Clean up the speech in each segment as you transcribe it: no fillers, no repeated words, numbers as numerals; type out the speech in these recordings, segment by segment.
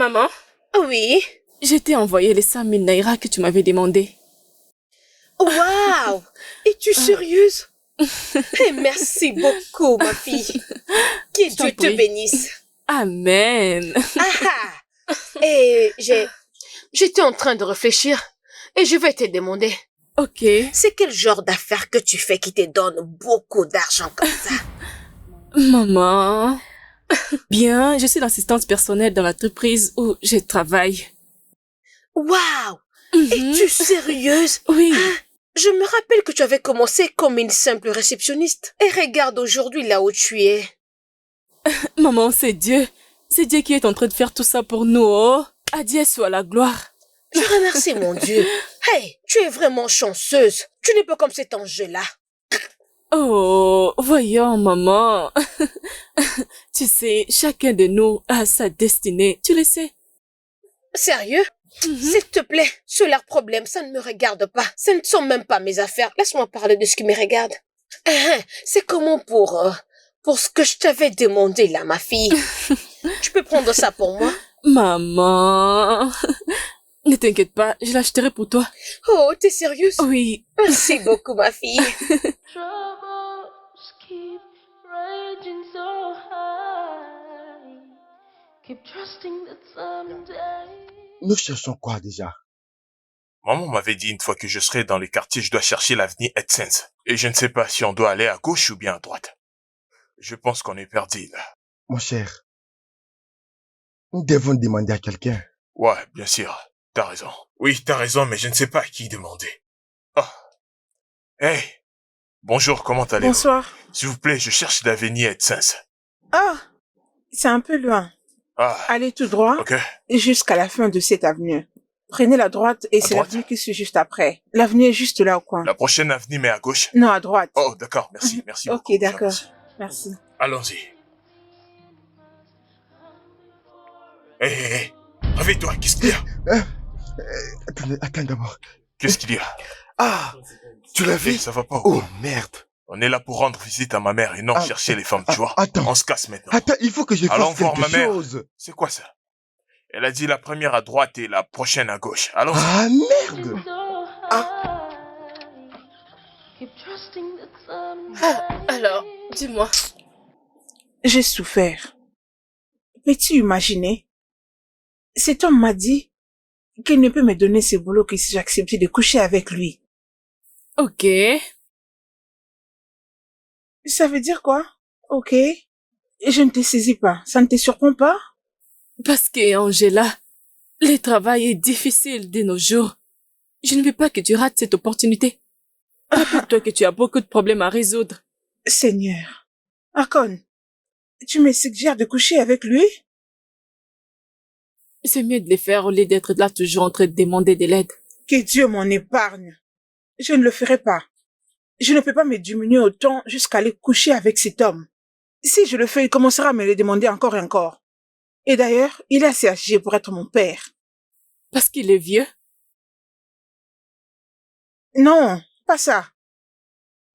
Maman, Oui. je t'ai envoyé les 5 000 naira que tu m'avais demandé. Waouh! Es-tu sérieuse? Merci beaucoup, ma fille. Que Je t'en Dieu te prie. bénisse. Amen. Et j'étais en train de réfléchir et je vais te demander, Ok. c'est quel genre d'affaires que tu fais qui te donne beaucoup d'argent comme ça? Maman. Bien, je suis l'assistante personnelle dans l'entreprise où je travaille. Waouh! Mhm. Es-tu sérieuse? Oui. Je me rappelle que tu avais commencé comme une simple réceptionniste. Et regarde aujourd'hui là où tu es. Maman, c'est Dieu. C'est Dieu qui est en train de faire tout ça pour nous, oh. À Dieu soit la gloire. Je remercie mon Dieu. Hey, tu es vraiment chanceuse. Tu n'es pas comme cet ange-là. Oh, voyons, maman. Tu sais, chacun de nous a sa destinée, tu le sais. Sérieux? S'il te plaît, sur leurs problèmes, ça ne me regarde pas. Ce ne sont même pas mes affaires. Laisse-moi parler de ce qui me regarde. C'est comment pour ce que je t'avais demandé là, ma fille. Tu peux prendre ça pour moi? Maman. Ne t'inquiète pas, je l'achèterai pour toi. Oh, t'es sérieuse? Oui. Merci beaucoup, ma fille. Troubles keep raging so high. Keep trusting that someday. Nous cherchons quoi déjà? Maman m'avait dit une fois que je serais dans les quartiers, je dois chercher l'avenue AdSense. Et je ne sais pas si on doit aller à gauche ou bien à droite. Je pense qu'on est perdu là. Mon cher, nous devons demander à quelqu'un. Ouais, bien sûr. T'as raison. Oui, t'as raison, mais je ne sais pas à qui demander. Oh. Hey. Bonjour, comment allez-vous? Bonsoir. S'il vous plaît, je cherche l'avenue AdSense. Ah, c'est un peu loin. Ah. Allez tout droit Ok. jusqu'à la fin de cette avenue. Prenez la droite et c'est droite? l'avenue qui suit juste après. L'avenue est juste là au coin. La prochaine avenue, mais à gauche? Non, à droite. Oh, d'accord, merci, merci Ok, beaucoup. d'accord. Merci. Merci. Allons-y. Hé, réveille-toi, qu'est-ce qu'il y a? Attends d'abord. Qu'est-ce qu'il y a? Ah, tu l'as vu? Ça va pas. Oh, merde. On est là pour rendre visite à ma mère et non chercher les femmes, tu vois. Attends. On se casse maintenant. Attends, il faut que je Allons fasse voir quelque ma mère. chose. C'est quoi ça? Elle a dit la première à droite et la prochaine à gauche. Allons-y. Ah, merde. Keep trusting that someday. Alors, dis-moi. J'ai souffert. Peux-tu imaginer? Cet homme m'a dit qu'il ne peut me donner ce boulot que si j'acceptais de coucher avec lui. Ok. Ça veut dire quoi? Ok. Je ne te saisis pas. Ça ne te surprend pas? Parce que, Angela, le travail est difficile de nos jours. Je ne veux pas que tu rates cette opportunité. Rappelle-toi que tu as beaucoup de problèmes à résoudre. Seigneur. Akon, tu me suggères de coucher avec lui? C'est mieux de les faire au lieu d'être là toujours en train de demander de l'aide. Que Dieu m'en épargne. Je ne le ferai pas. Je ne peux pas me diminuer autant jusqu'à aller coucher avec cet homme. Si je le fais, il commencera à me le demander encore et encore. Et d'ailleurs, il est assez âgé pour être mon père. Parce qu'il est vieux. Non, pas ça.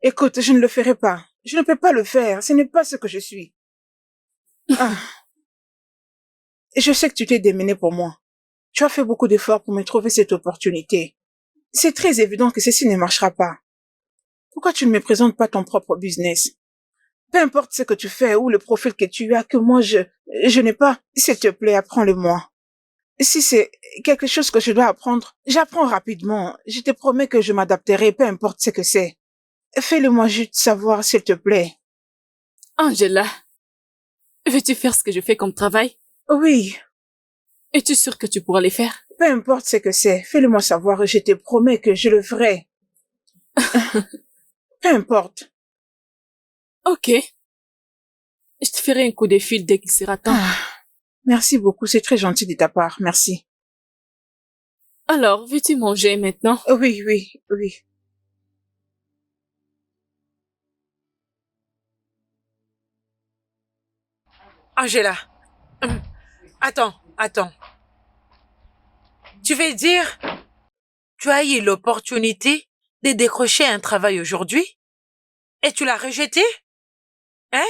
Écoute, je ne le ferai pas. Je ne peux pas le faire. Ce n'est pas ce que je suis. Ah. Je sais que tu t'es démené pour moi. Tu as fait beaucoup d'efforts pour me trouver cette opportunité. C'est très évident que ceci ne marchera pas. Pourquoi tu ne me présentes pas ton propre business? Peu importe ce que tu fais ou le profil que tu as, que moi je n'ai pas, s'il te plaît, apprends-le-moi. Si c'est quelque chose que je dois apprendre, j'apprends rapidement. Je te promets que je m'adapterai, peu importe ce que c'est. Fais-le-moi juste savoir, s'il te plaît. Angela, veux-tu faire ce que je fais comme travail? Oui, Es-tu sûre que tu pourras les faire? peu importe ce que c'est, fais-le-moi savoir et je te promets que je le ferai. Peu importe. Ok. Je te ferai un coup de fil dès qu'il sera temps. Merci beaucoup, c'est très gentil de ta part, merci. Alors, veux-tu manger maintenant? Oui, oui, oui. Angela, attends. Tu veux dire, tu as eu l'opportunité de décrocher un travail aujourd'hui et tu l'as rejeté? Hein?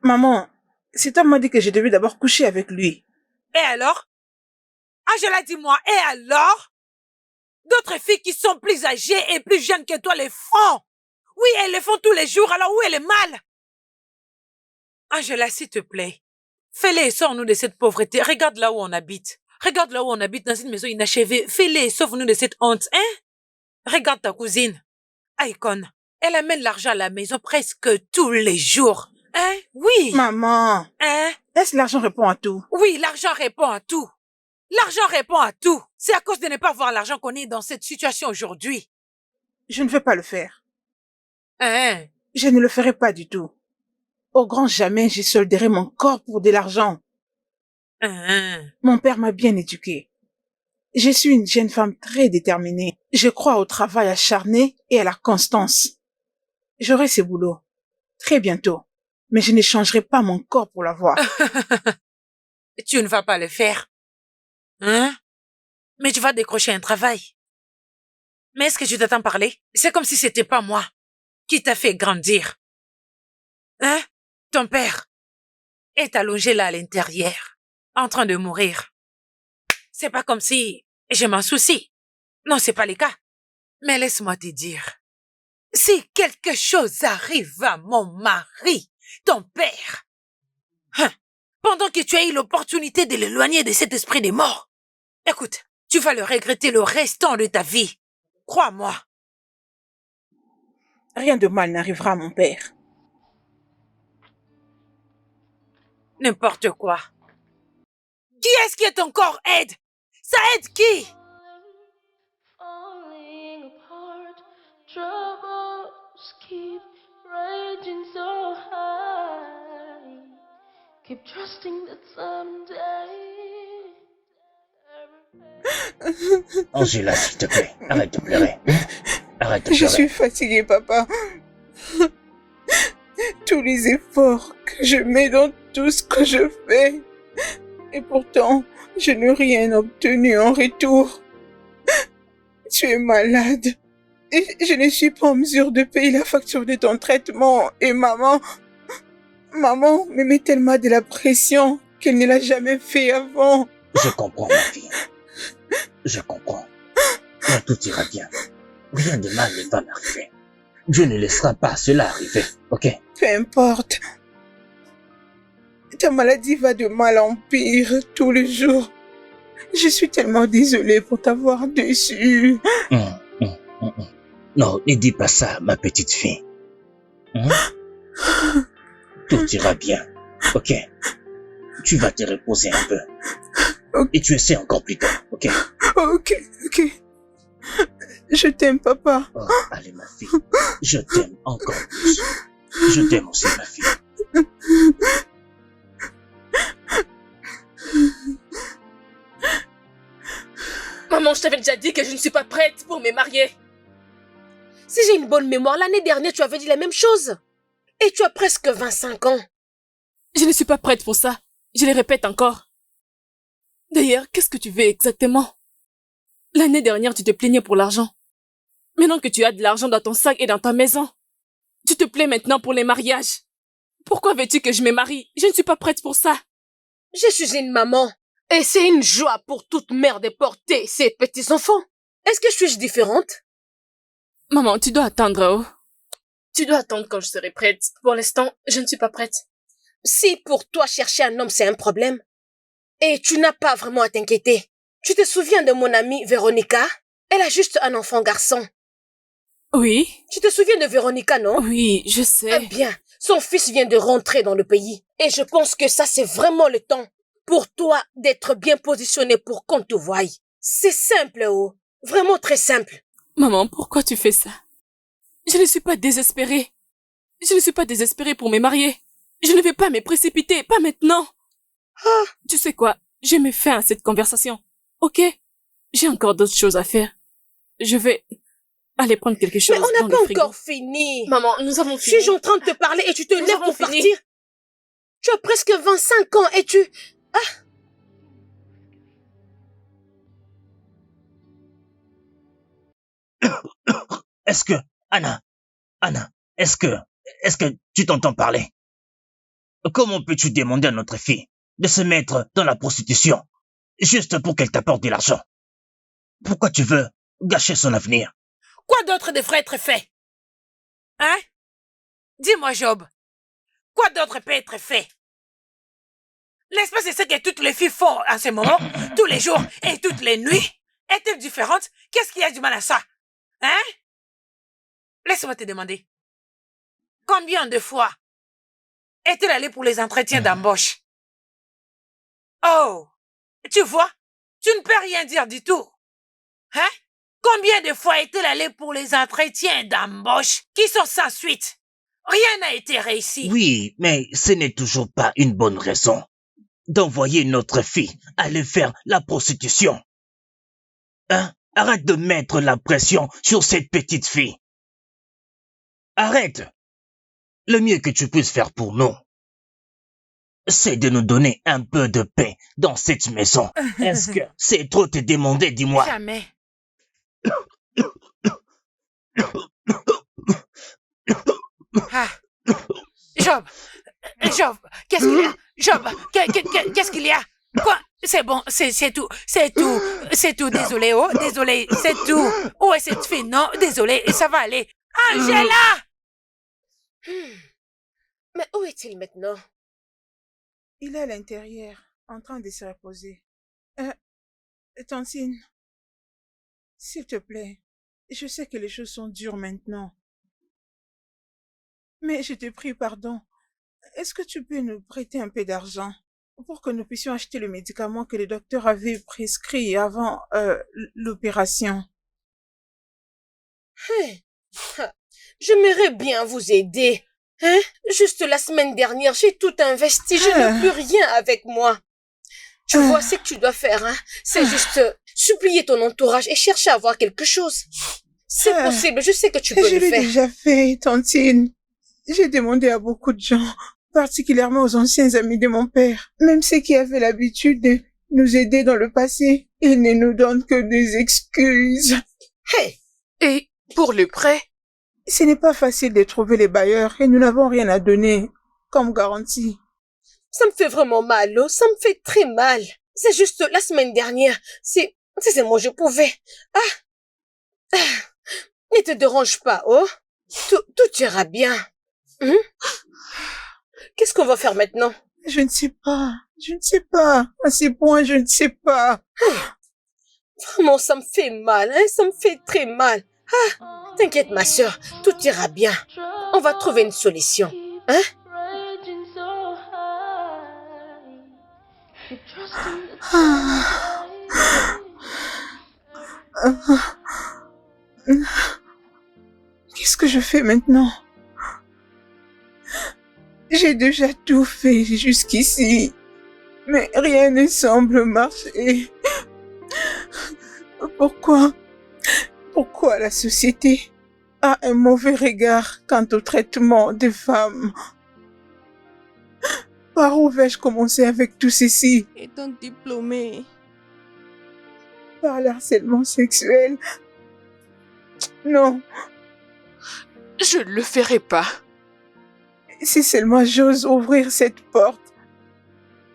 Maman, cet homme m'a dit que je devais d'abord coucher avec lui. Et alors? Angela, dis-moi, et alors? D'autres filles qui sont plus âgées et plus jeunes que toi les font. Oui, elles le font tous les jours, alors où est le mal? Angela, s'il te plaît, fais-les et sors-nous de cette pauvreté. Regarde là où on habite. Regarde là où on habite dans une maison inachevée. Fais-les et sauve-nous de cette honte, hein? Regarde ta cousine, Icon. Elle amène l'argent à la maison presque tous les jours. Hein? Oui. Maman, Hein? est-ce que l'argent répond à tout? Oui, l'argent répond à tout. L'argent répond à tout. C'est à cause de ne pas avoir l'argent qu'on est dans cette situation aujourd'hui. Je ne veux pas le faire. Hein? Je ne le ferai pas du tout. Au grand jamais, je solderai mon corps pour de l'argent. Hein? Mon père m'a bien éduquée. Je suis une jeune femme très déterminée. Je crois au travail acharné et à la constance. J'aurai ce boulot. Très bientôt. Mais je ne changerai pas mon corps pour l'avoir. Tu ne vas pas le faire. Hein? Mais tu vas décrocher un travail. Mais est-ce que tu t'attends parler? C'est comme si c'était pas moi qui t'a fait grandir. Hein? Ton père est allongé là à l'intérieur, en train de mourir. C'est pas comme si je m'en soucie. Non, c'est pas le cas. Mais laisse-moi te dire, si quelque chose arrive à mon mari, ton père, hein, pendant que tu as eu l'opportunité de l'éloigner de cet esprit des morts, écoute, tu vas le regretter le restant de ta vie. Crois-moi. Rien de mal n'arrivera à mon père. N'importe quoi. Qui est-ce qui est encore aide? Ça aide qui? Falling apart, troubles keep raging so high. Keep trusting that someday. Angela, s'il te plaît, arrête de pleurer. Arrête de Je pleurer. suis fatiguée, papa. Tous les efforts que je mets dans tout ce que je fais. Et pourtant, je n'ai rien obtenu en retour. Tu es malade. Et je ne suis pas en mesure de payer la facture de ton traitement. Et maman me met tellement de la pression qu'elle ne l'a jamais fait avant. Je comprends, ma fille. Je comprends. Mais tout ira bien. Rien de mal ne va m'arriver. Dieu ne laissera pas cela arriver, ok? Peu importe. Ta maladie va de mal en pire tous les jours. Je suis tellement désolée pour t'avoir déçue. Non, ne dis pas ça, ma petite fille. Tout ira bien, ok? Tu vas te reposer un peu. Ok. Et tu essaies encore plus tard, ok? Ok. Je t'aime, papa. Oh, allez, ma fille. Je t'aime encore plus. Je t'aime aussi, ma fille. Maman, je t'avais déjà dit que je ne suis pas prête pour me marier. Si j'ai une bonne mémoire, l'année dernière, tu avais dit la même chose. Et tu as presque 25 ans. Je ne suis pas prête pour ça. Je le répète encore. D'ailleurs, qu'est-ce que tu veux exactement? L'année dernière, tu te plaignais pour l'argent. Maintenant que tu as de l'argent dans ton sac et dans ta maison, tu te plais maintenant pour les mariages. Pourquoi veux-tu que je me marie? Je ne suis pas prête pour ça. Je suis une maman. Et c'est une joie pour toute mère de porter ses petits-enfants. Est-ce que je suis différente? Maman, tu dois attendre, oh. Tu dois attendre quand je serai prête. Pour l'instant, je ne suis pas prête. Si pour toi chercher un homme c'est un problème, et tu n'as pas vraiment à t'inquiéter. Tu te souviens de mon amie Véronica? Elle a juste un enfant garçon. Oui, Tu te souviens de Véronica, non? oui, je Eh sais. bien, son fils vient de rentrer dans le pays. Et je pense que ça, c'est vraiment le temps pour toi d'être bien positionné pour qu'on te voie. C'est simple, oh. Vraiment très simple. Maman, pourquoi tu fais ça? Je ne suis pas désespérée. Je ne suis pas désespérée pour me marier. Je ne vais pas me précipiter, pas maintenant. Ah, Tu sais quoi? Je mets fin à cette conversation. Ok? J'ai encore d'autres choses à faire. Je vais aller prendre quelque chose mais on dans n'a le pas frigo. encore fini. Maman, nous avons fini. Suis-je en train de te parler et tu te Nous lèves avons pour fini. partir? Tu as presque 25 ans et tu... Est-ce que, Anna, est-ce que tu t'entends parler? Comment peux-tu demander à notre fille de se mettre dans la prostitution, juste pour qu'elle t'apporte de l'argent. Pourquoi tu veux gâcher son avenir? Quoi d'autre devrait être fait? Hein? Dis-moi, Job. Quoi d'autre peut être fait? N'est-ce pas c'est ce que toutes les filles font en ce moment, tous les jours et toutes les nuits? Est-elle différente? Qu'est-ce qu'il y a du mal à ça? Hein? Laisse-moi te demander. Combien de fois est-elle allée pour les entretiens d'embauche? Oh! Tu vois? Tu ne peux rien dire du tout. Hein? Combien de fois est-elle allée pour les entretiens d'embauche qui sont sans suite? Rien n'a été réussi. Oui, mais ce n'est toujours pas une bonne raison d'envoyer notre fille aller faire la prostitution. Hein? Arrête de mettre la pression sur cette petite fille. Arrête. Le mieux que tu puisses faire pour nous, c'est de nous donner un peu de paix dans cette maison. Est-ce que c'est trop te demander, dis-moi? Jamais. Ah. Job, qu'est-ce qu'il y a? Job, qu'est-ce qu'il y a? Quoi? C'est bon, c'est tout, désolé, oh, désolé, c'est tout. Où est cette fille? Non, désolé, ça va aller. Angela! Mais où est-il maintenant? Il est à l'intérieur, en train de se reposer. Tantine, s'il te plaît, je sais que les choses sont dures maintenant. Mais je te prie pardon. Est-ce que tu peux nous prêter un peu d'argent pour que nous puissions acheter le médicament que le docteur avait prescrit avant l'opération? J'aimerais bien vous aider. Hein? Juste la semaine dernière, j'ai tout investi. Je n'ai plus rien avec moi. Tu vois, ce que tu dois faire, hein? C'est juste supplier ton entourage et chercher à avoir quelque chose. C'est possible, je sais que tu peux le Je l'ai faire. déjà fait, Tantine. J'ai demandé à beaucoup de gens, particulièrement aux anciens amis de mon père, même ceux qui avaient l'habitude de nous aider dans le passé. Ils ne nous donnent que des excuses. Hey! Et pour le prêt? Ce n'est pas facile de trouver les bailleurs et nous n'avons rien à donner comme garantie. Ça me fait vraiment mal, oh. Ça me fait très mal. C'est juste la semaine dernière. C'est moi, je pouvais. Ne te dérange pas, oh. Tout ira bien. Qu'est-ce qu'on va faire maintenant? Je ne sais pas. À ce point, je ne sais pas. Vraiment, ça me fait mal, hein. Ça me fait très mal. T'inquiète, ma sœur. Tout ira bien. On va trouver une solution. Hein? Qu'est-ce que je fais maintenant? J'ai déjà tout fait jusqu'ici, mais rien ne semble marcher. Pourquoi la société a un mauvais regard quant au traitement des femmes? Par où vais-je commencer avec tout ceci? Étant diplômée. Par l'harcèlement sexuel? Non. Je ne le ferai pas. Si seulement j'ose ouvrir cette porte,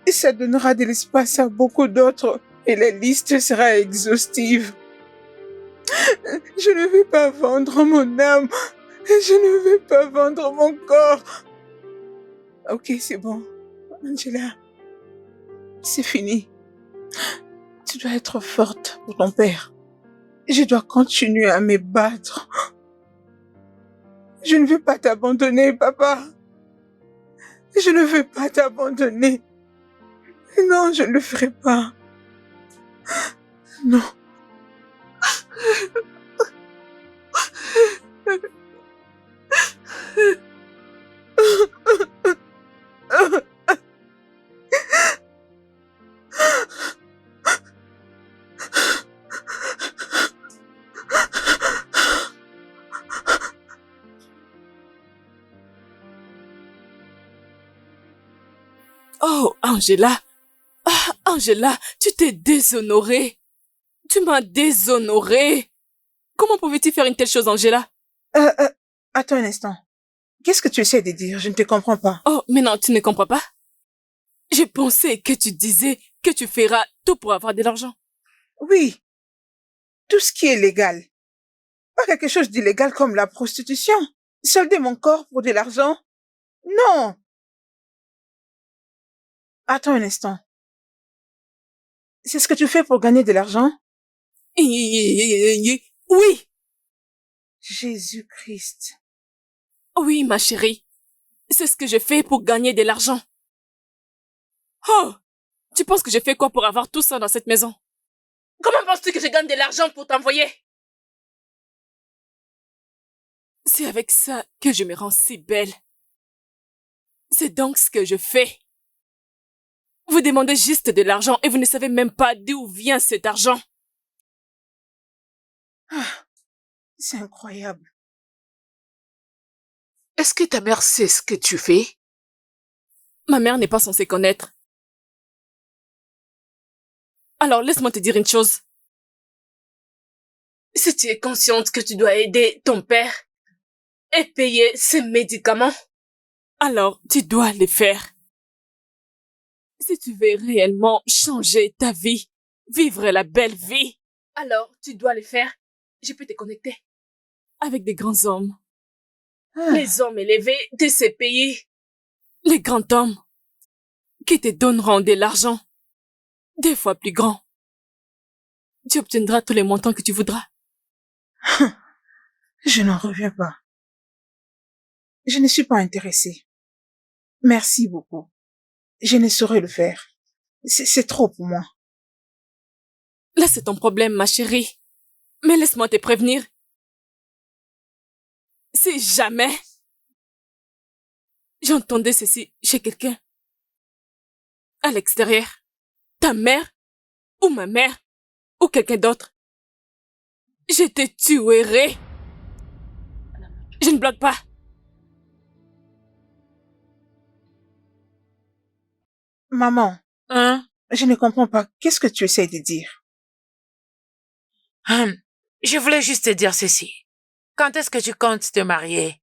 ça donnera de l'espace à beaucoup d'autres et la liste sera exhaustive. Je ne vais pas vendre mon âme. Je ne vais pas vendre mon corps. Ok, c'est bon. Angela, c'est fini. Tu dois être forte pour ton père. Je dois continuer à me battre. Je ne veux pas t'abandonner, papa. Je ne veux pas t'abandonner. Non, je ne le ferai pas. Non. Oh, Angela. Angela, tu t'es déshonorée. Tu m'as déshonorée. Comment pouvais-tu faire une telle chose, Angela? Attends un instant. Qu'est-ce que tu essaies de dire? Je ne te comprends pas. Oh, mais non, tu ne comprends pas? J'ai pensé que tu disais que tu feras tout pour avoir de l'argent. Oui, tout ce qui est légal. Pas quelque chose d'illégal comme la prostitution. Solder mon corps pour de l'argent? Non. Attends un instant. C'est ce que tu fais pour gagner de l'argent? Oui, Jésus-Christ. oui, ma chérie. C'est ce que je fais pour gagner de l'argent. Oh, tu penses que je fais quoi pour avoir tout ça dans cette maison? Comment penses-tu que je gagne de l'argent pour t'envoyer? C'est avec ça que je me rends si belle. C'est donc ce que je fais. Vous demandez juste de l'argent et vous ne savez même pas d'où vient cet argent. Ah, c'est incroyable. Est-ce que ta mère sait ce que tu fais? Ma mère n'est pas censée connaître. Alors laisse-moi te dire une chose. Si tu es consciente que tu dois aider ton père et payer ses médicaments, alors tu dois les faire. Si tu veux réellement changer ta vie, vivre la belle vie, alors tu dois les faire. Je peux te connecter avec des grands hommes. Ah, Les hommes élevés de ces pays. Les grands hommes qui te donneront de l'argent, 2 fois plus grand. Tu obtiendras tous les montants que tu voudras. je n'en reviens pas. Je ne suis pas intéressée. Merci beaucoup. Je ne saurais le faire. C'est trop pour moi. Là, c'est ton problème, ma chérie. Mais laisse-moi te prévenir. Si jamais j'entendais ceci chez quelqu'un, à l'extérieur, ta mère, ou ma mère, ou quelqu'un d'autre, je te tuerai. Je ne bloque pas. Maman, Hein? je ne comprends pas. Qu'est-ce que tu essaies de dire? Je voulais juste te dire ceci. Quand est-ce que tu comptes te marier?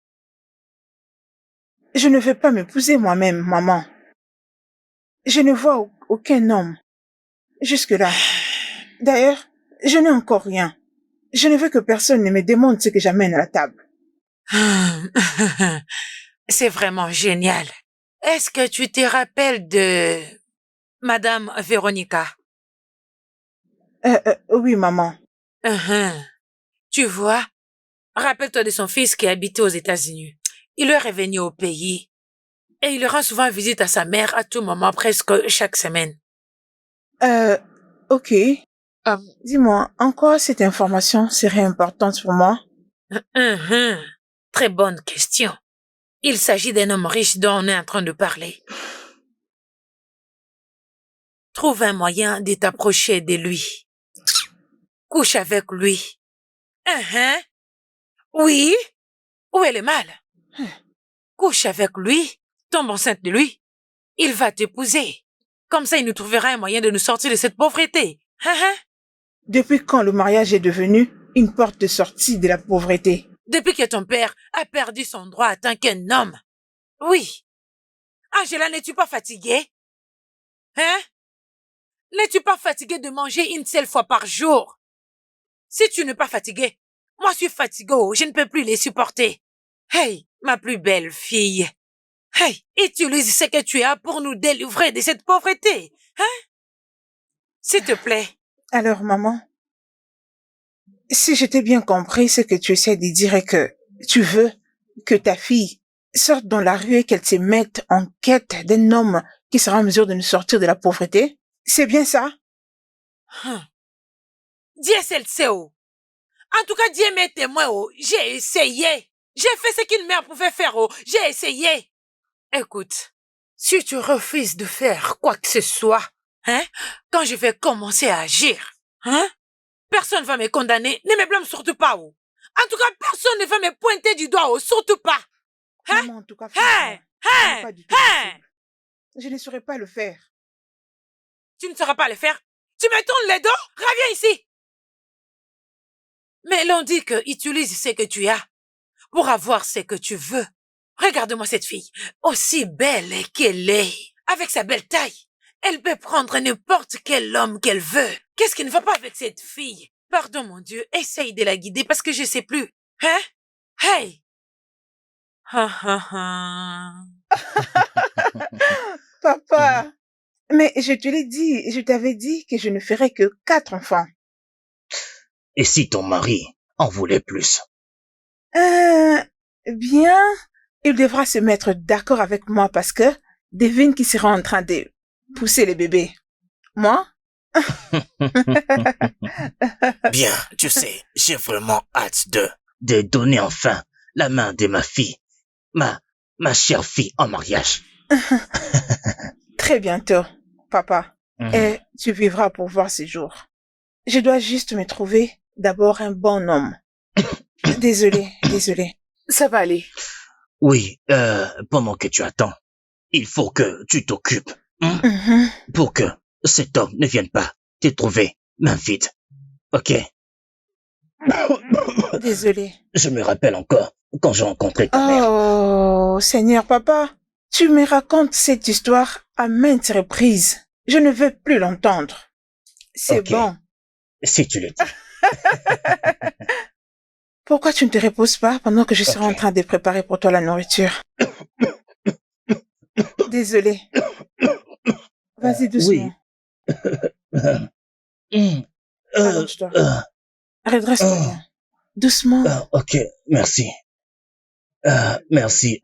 Je ne veux pas m'épouser moi-même, maman. Je ne vois aucun homme. Jusque-là. D'ailleurs, je n'ai encore rien. Je ne veux que personne ne me demande ce que j'amène à la table. C'est vraiment génial. Est-ce que tu te rappelles de Madame Véronica? Oui, maman. Tu vois, rappelle-toi de son fils qui habitait aux États-Unis. Il est revenu au pays et il rend souvent visite à sa mère à tout moment, presque chaque semaine. Ok. Dis-moi, en quoi cette information serait importante pour moi? Très bonne question. Il s'agit d'un homme riche dont on est en train de parler. Trouve un moyen de t'approcher de lui. Couche avec lui. Oui. Où est le mal? Couche avec lui. Tombe enceinte de lui. Il va t'épouser. Comme ça, il nous trouvera un moyen de nous sortir de cette pauvreté. Depuis quand le mariage est devenu une porte de sortie de la pauvreté? Depuis que ton père a perdu son droit en tant qu'un homme. Oui. Angela, n'es-tu pas fatiguée? N'es-tu pas fatiguée de manger une seule fois par jour? Si tu n'es pas fatiguée, moi je suis fatiguée, je ne peux plus les supporter. Hey, ma plus belle fille. Hey, utilise ce que tu as pour nous délivrer de cette pauvreté. S'il te plaît. Alors, maman, si je t'ai bien compris, ce que tu essaies de dire est que tu veux que ta fille sorte dans la rue et qu'elle se mette en quête d'un homme qui sera en mesure de nous sortir de la pauvreté. C'est bien ça? Dieu c'est le sait. En tout cas, Dieu m'est témoin. J'ai essayé. J'ai fait ce qu'une mère pouvait faire. J'ai essayé. Écoute, si tu refuses de faire quoi que ce soit, quand je vais commencer à agir, personne ne va me condamner. Ne me blâme surtout pas. En tout cas, personne ne va me pointer du doigt. Surtout pas. Maman, en tout cas, franchement, pas du tout possible. Je ne saurais pas le faire. Tu ne sauras pas le faire? Tu me tournes les dos? Reviens ici. Mais l'on dit que utilise ce que tu as pour avoir ce que tu veux. Regarde-moi cette fille, aussi belle qu'elle est, Avec sa belle taille, elle peut prendre n'importe quel homme qu'elle veut. Qu'est-ce qui ne va pas avec cette fille? Pardon, mon Dieu, essaye de la guider parce que je sais plus. Hein? Hey! Ha ha ha. Papa, mais je te l'ai dit, je t'avais dit que je ne ferais que 4 enfants. Et si ton mari en voulait plus? Bien, il devra se mettre d'accord avec moi parce que devine qui sera en train de pousser les bébés. Moi? Bien, tu sais, j'ai vraiment hâte de donner enfin la main de ma fille, ma chère fille en mariage. Très bientôt, papa. Et tu vivras pour voir ces jours. Je dois juste me trouver d'abord un bon homme. Désolé. Ça va aller. Oui, pendant que tu attends, il faut que tu t'occupes, pour que cet homme ne vienne pas te trouver main vide. Ok? Désolé. Je me rappelle encore quand j'ai rencontré ta mère. Oh, Seigneur papa, tu me racontes cette histoire à maintes reprises. Je ne veux plus l'entendre. C'est Ok. bon. Si tu le dis. Pourquoi tu ne te reposes pas pendant que je serai Ok. en train de préparer pour toi la nourriture? Désolé. Vas-y doucement. Allonge-toi. Redresse-toi bien. Doucement. Ok, merci. Merci.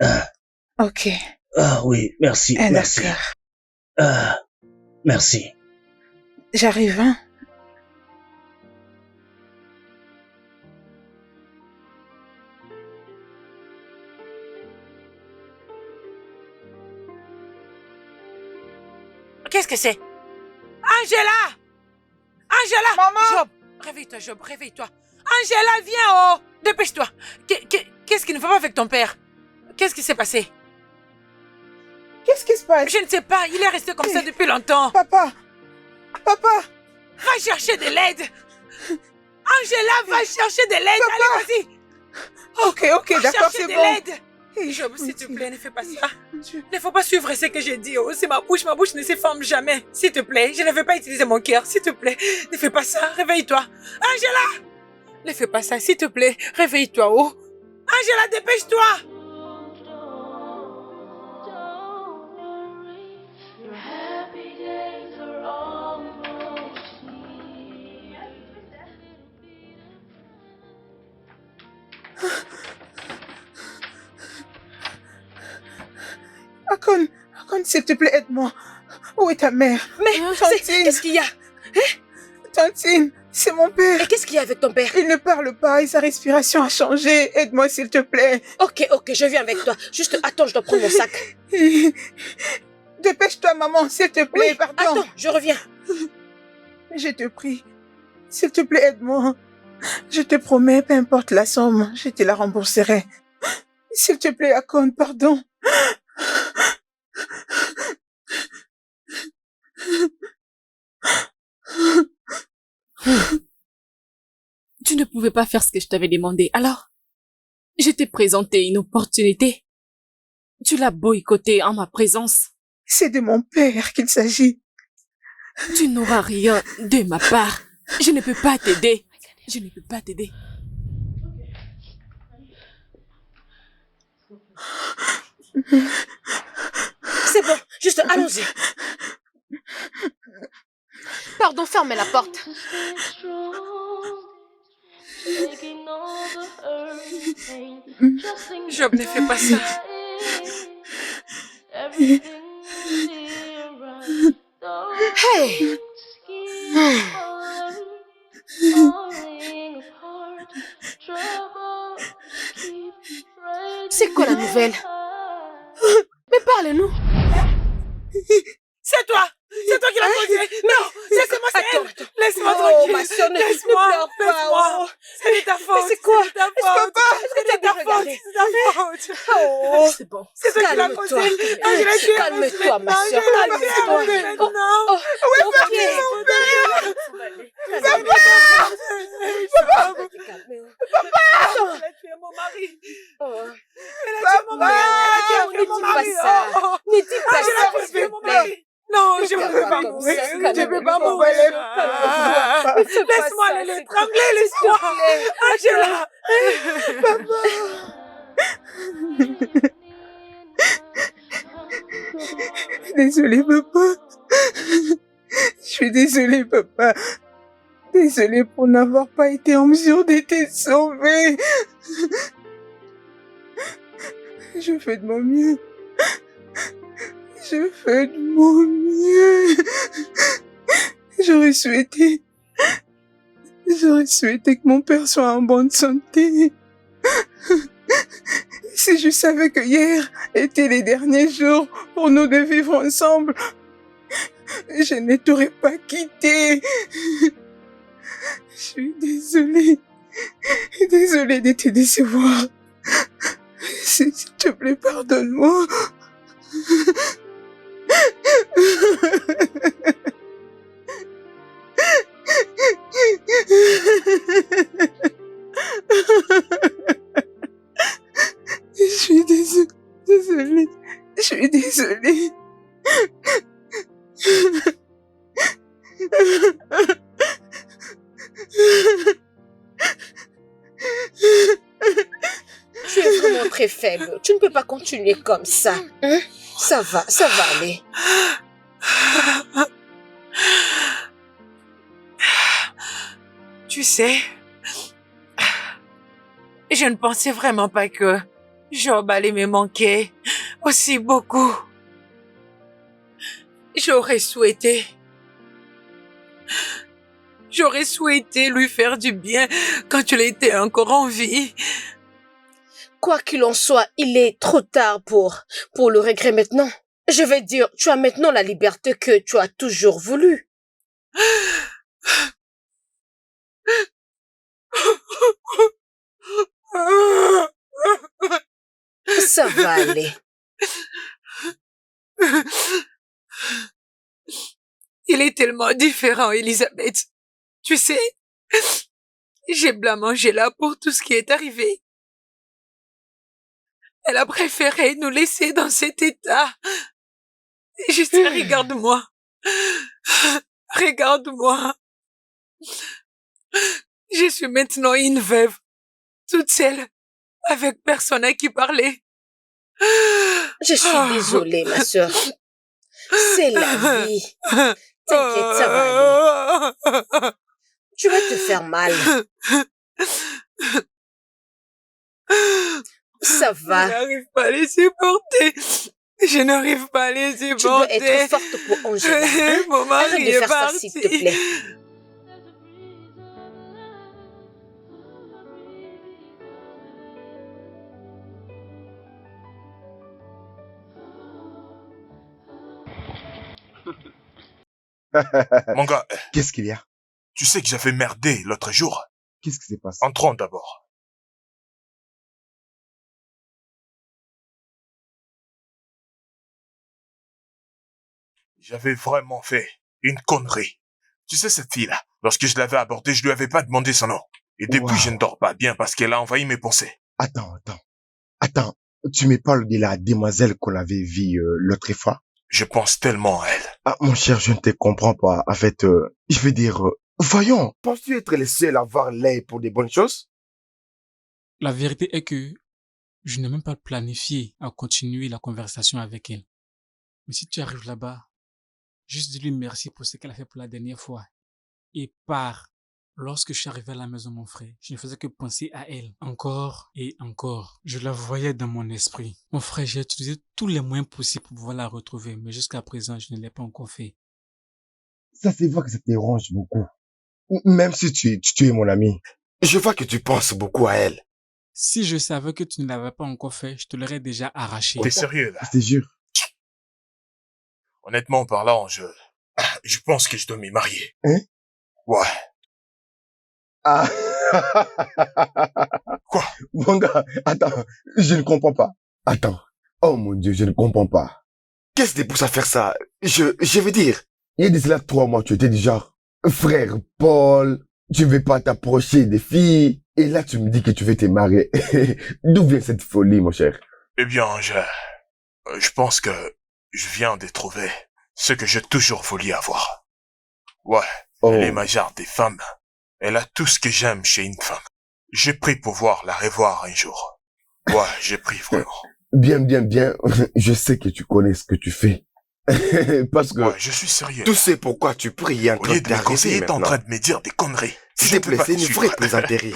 Ok. Oui, merci, merci. D'accord. Merci. J'arrive, hein? Qu'est-ce que c'est? Angela! Angela! Maman! Job, réveille-toi, Job, réveille-toi. Angela, viens, oh! Dépêche-toi. Qu'est-ce qui ne va pas avec ton père? Qu'est-ce qui s'est passé? Qu'est-ce qui se passe? Je ne sais pas, il est resté comme ça depuis longtemps. Papa! Va chercher de l'aide. Angela, va chercher de l'aide. Allez, vas-y. Ok, Va d'accord, chercher c'est de bon. l'aide. Job, s'il te plaît, ne fais pas ça. Il ne faut pas suivre ce que j'ai dit. Oh, c'est ma bouche ne se ferme jamais. S'il te plaît, je ne veux pas utiliser mon cœur. S'il te plaît, ne fais pas ça. Réveille-toi. Angela! Ne fais pas ça, s'il te plaît. Réveille-toi, oh. Angela, dépêche-toi. Don't worry, your happy days are almost here. Akon, s'il te plaît, aide-moi. Où est ta mère? Mais Tantine. qu'est-ce qu'il y a? Tantine, c'est mon père. Et qu'est-ce qu'il y a avec ton père? Il ne parle pas et sa respiration a changé. Aide-moi, s'il te plaît. Ok, je viens avec toi. Juste, attends, je dois prendre mon sac. Dépêche-toi, maman, s'il te plaît, Oui, pardon. attends, je reviens. Je te prie, s'il te plaît, aide-moi. Je te promets, peu importe la somme, je te la rembourserai. S'il te plaît, Akon, pardon. Tu ne pouvais pas faire ce que je t'avais demandé, alors je t'ai présenté une opportunité. Tu l'as boycottée en ma présence. C'est de mon père qu'il s'agit. Tu n'auras rien de ma part. Je ne peux pas t'aider. Je ne peux pas t'aider. C'est bon, juste allons-y. Pardon, fermez la porte. Job, ne fais pas ça. Hey! C'est quoi la nouvelle? Mais parle-nous. C'est toi. C'est toi qui l'as causé. Non, laisse-moi, c'est elle. Attends. Laisse-moi Oh, tranquille. ma soeur, ne Laisse-moi, pleure pas. laisse-moi. Oh. C'est de ta faute. Mais c'est quoi? C'est de ta faute. C'est de ta faute. regardé? C'est de ta faute. Oh. C'est bon. C'est toi qui l'as Calme-toi. causé. Angela, tu es Calme-toi, ma maintenant. soeur. Calme-toi Calme-toi. maintenant. Oh, ok. Elle a tué mon mari. Oh. Elle a tué mon mari. Elle a tué Ne mon dis pas mari. ça. Oh. Ne dis pas Angela, ça, tu as s'il tué te mon plaît. mari. Ah, Ne fais pas laisse-moi ça, aller s'il te l'étrangler, plaît. laisse-moi. Angela. Désolé, papa. Je suis désolée, papa. Désolée pour n'avoir pas été en mesure de te sauver. Je fais de mon mieux. Je fais de mon mieux. J'aurais souhaité que mon père soit en bonne santé. Si je savais que hier étaient les derniers jours pour nous de vivre ensemble, je ne t'aurais pas quitté. Je suis désolée. Désolée de te décevoir. S'il te plaît, pardonne-moi. Je suis désolée. Je suis désolée. Tu es vraiment très faible. Tu ne peux pas continuer comme ça. Hein? Ça va aller. Tu sais, je ne pensais vraiment pas que Job allait me manquer aussi beaucoup. J'aurais souhaité lui faire du bien quand il était encore en vie. Quoi qu'il en soit, il est trop tard pour le regret maintenant. Je vais dire, tu as maintenant la liberté que tu as toujours voulu. Ça va aller. Il est tellement différent, Elisabeth. Tu sais, j'ai blâmé Angela pour tout ce qui est arrivé. Elle a préféré nous laisser dans cet état. Juste regarde-moi. Regarde-moi. Je suis maintenant une veuve, toute seule, avec personne à qui parler. Je suis désolée, ma sœur. C'est la vie. T'inquiète, ça va aller. Tu vas te faire mal. Ça va. Je n'arrive pas à les supporter. Je n'arrive pas à les supporter. Tu dois être forte pour Angela. Hein? Mon mari Arrête de est faire ça, parti. s'il te plaît. Mon gars, Qu'est-ce qu'il y a? tu sais que j'avais merdé l'autre jour. Qu'est-ce qui s'est passé? Entrons d'abord. J'avais vraiment fait une connerie. Tu sais cette fille-là, lorsque je l'avais abordée, je lui avais pas demandé son nom. Et depuis, Wow. je ne dors pas bien parce qu'elle a envahi mes pensées. Attends. Tu me parles de la demoiselle qu'on avait vue l'autre fois? Je pense tellement à elle. Ah, mon cher, je ne te comprends pas. En fait, je veux dire, voyons. Penses-tu être le seul à avoir l'œil pour des bonnes choses? La vérité est que je n'ai même pas planifié à continuer la conversation avec elle. Mais si tu arrives là-bas, juste dis-lui merci pour ce qu'elle a fait pour la dernière fois. Et pars. Lorsque je suis arrivé à la maison, mon frère, je ne faisais que penser à elle. Encore et encore. Je la voyais dans mon esprit. Mon frère, j'ai utilisé tous les moyens possibles pour pouvoir la retrouver. Mais jusqu'à présent, je ne l'ai pas encore fait. Ça se voit que ça te dérange beaucoup. Même si tu es mon ami. Je vois que tu penses beaucoup à elle. Si je savais que tu ne l'avais pas encore fait, je te l'aurais déjà arraché. T'es sérieux, là? Je te jure. Honnêtement parlant, je pense que je dois m'y marier. Hein? Ouais. Ah. Quoi? Mon gars, attends, je ne comprends pas. Attends. Oh mon Dieu, je ne comprends pas. Qu'est-ce qui te pousse à faire ça? Je veux dire, il y a de cela 3 mois, tu étais du genre, frère Paul, tu veux pas t'approcher des filles, et là tu me dis que tu veux te marier. D'où vient cette folie, mon cher? Eh bien, je pense que je viens de trouver ce que j'ai toujours voulu avoir. Ouais, Oh, Elle est ma genre des femmes. Elle a tout ce que j'aime chez une femme. J'ai pris pour pouvoir la revoir un jour. Ouais, j'ai pris vraiment. bien, bien, bien. Je sais que tu connais ce que tu fais. Parce que Ouais, je suis sérieux. tu sais pourquoi tu pries en Au train lieu de me d'arrêter conseiller, t'es en maintenant. train de me dire des conneries. S'il Je te ne peux plaît, pas c'est te une vraie suivre. plaisanterie.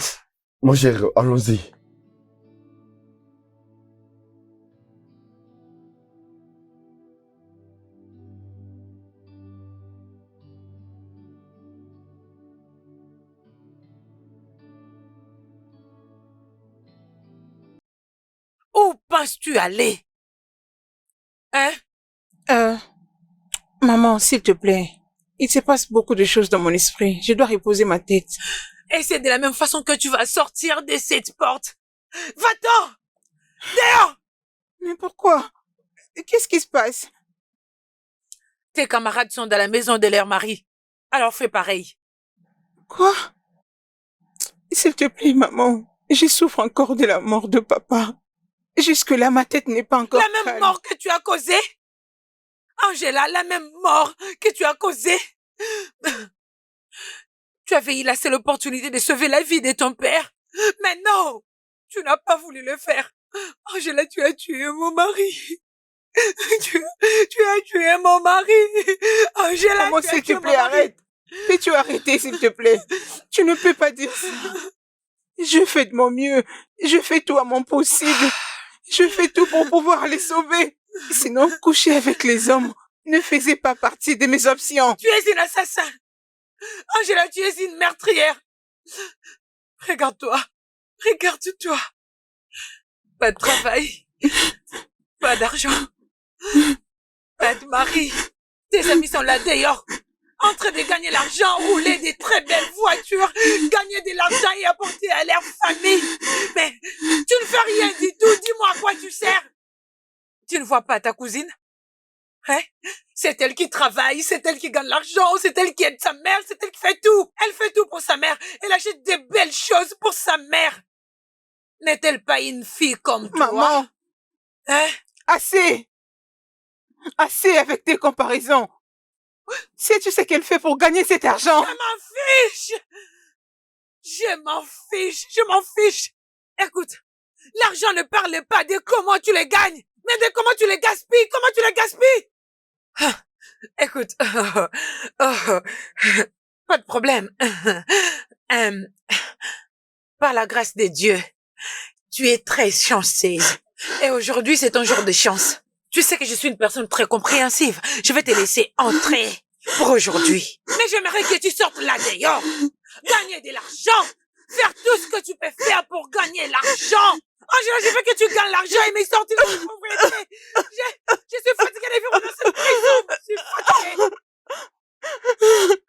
Mon cher, allons-y. Où penses-tu aller? Hein? Euh, maman, s'il te plaît. Il se passe beaucoup de choses dans mon esprit. Je dois reposer ma tête. Et c'est de la même façon que tu vas sortir de cette porte. Va-t'en! Dehors! Mais pourquoi? Qu'est-ce qui se passe? Tes camarades sont dans la maison de leur mari. Alors fais pareil. Quoi? S'il te plaît, maman. Je souffre encore de la mort de papa. Jusque-là, ma tête n'est pas encore La même calme. mort que tu as causée? Angela, la même mort que tu as causée? Tu avais eu la seule opportunité de sauver la vie de ton père. Mais non! Tu n'as pas voulu le faire. Angela, tu as tué mon mari. Tu as tué mon mari. Angela, Maman, tu as s'il tué te mon plaît, mari. arrête. Peux-tu arrêter, s'il te plaît? Tu ne peux pas dire ça. Je fais de mon mieux. Je fais tout à mon possible. Je fais tout pour pouvoir les sauver. Sinon, coucher avec les hommes ne faisait pas partie de mes options. Tu es une assassin. Angela, tu es une meurtrière. Regarde-toi. Regarde-toi. Pas de travail. Pas d'argent. Pas de mari. Tes amis sont là dehors. En train de gagner l'argent, rouler des très belles voitures, gagner de l'argent et apporter à leur famille. Mais tu ne fais rien du tout. Dis-moi à quoi tu sers. Tu ne vois pas ta cousine? Hein? C'est elle qui travaille, c'est elle qui gagne l'argent, c'est elle qui aide sa mère, c'est elle qui fait tout. Elle fait tout pour sa mère. Elle achète des belles choses pour sa mère. N'est-elle pas une fille comme toi? Maman, Hein? assez. Assez avec tes comparaisons. Sais-tu ce qu'elle fait pour gagner cet argent? Je m'en fiche! Je m'en fiche! Je m'en fiche! Écoute, l'argent ne parle pas de comment tu le gagnes, mais de comment tu le gaspilles! Comment tu le gaspilles! Ah, écoute, pas de problème. Par la grâce de Dieu, tu es très chanceuse. Et aujourd'hui, c'est ton jour de chance. Tu sais que je suis une personne très compréhensive. Je vais te laisser entrer pour aujourd'hui. Mais j'aimerais que tu sortes là dehors. Gagner de l'argent. Faire tout ce que tu peux faire pour gagner l'argent. Angela, je veux que tu gagnes l'argent et me sortir de cette pauvreté. Je suis fatiguée de vivre dans cette prison. Je suis fatiguée.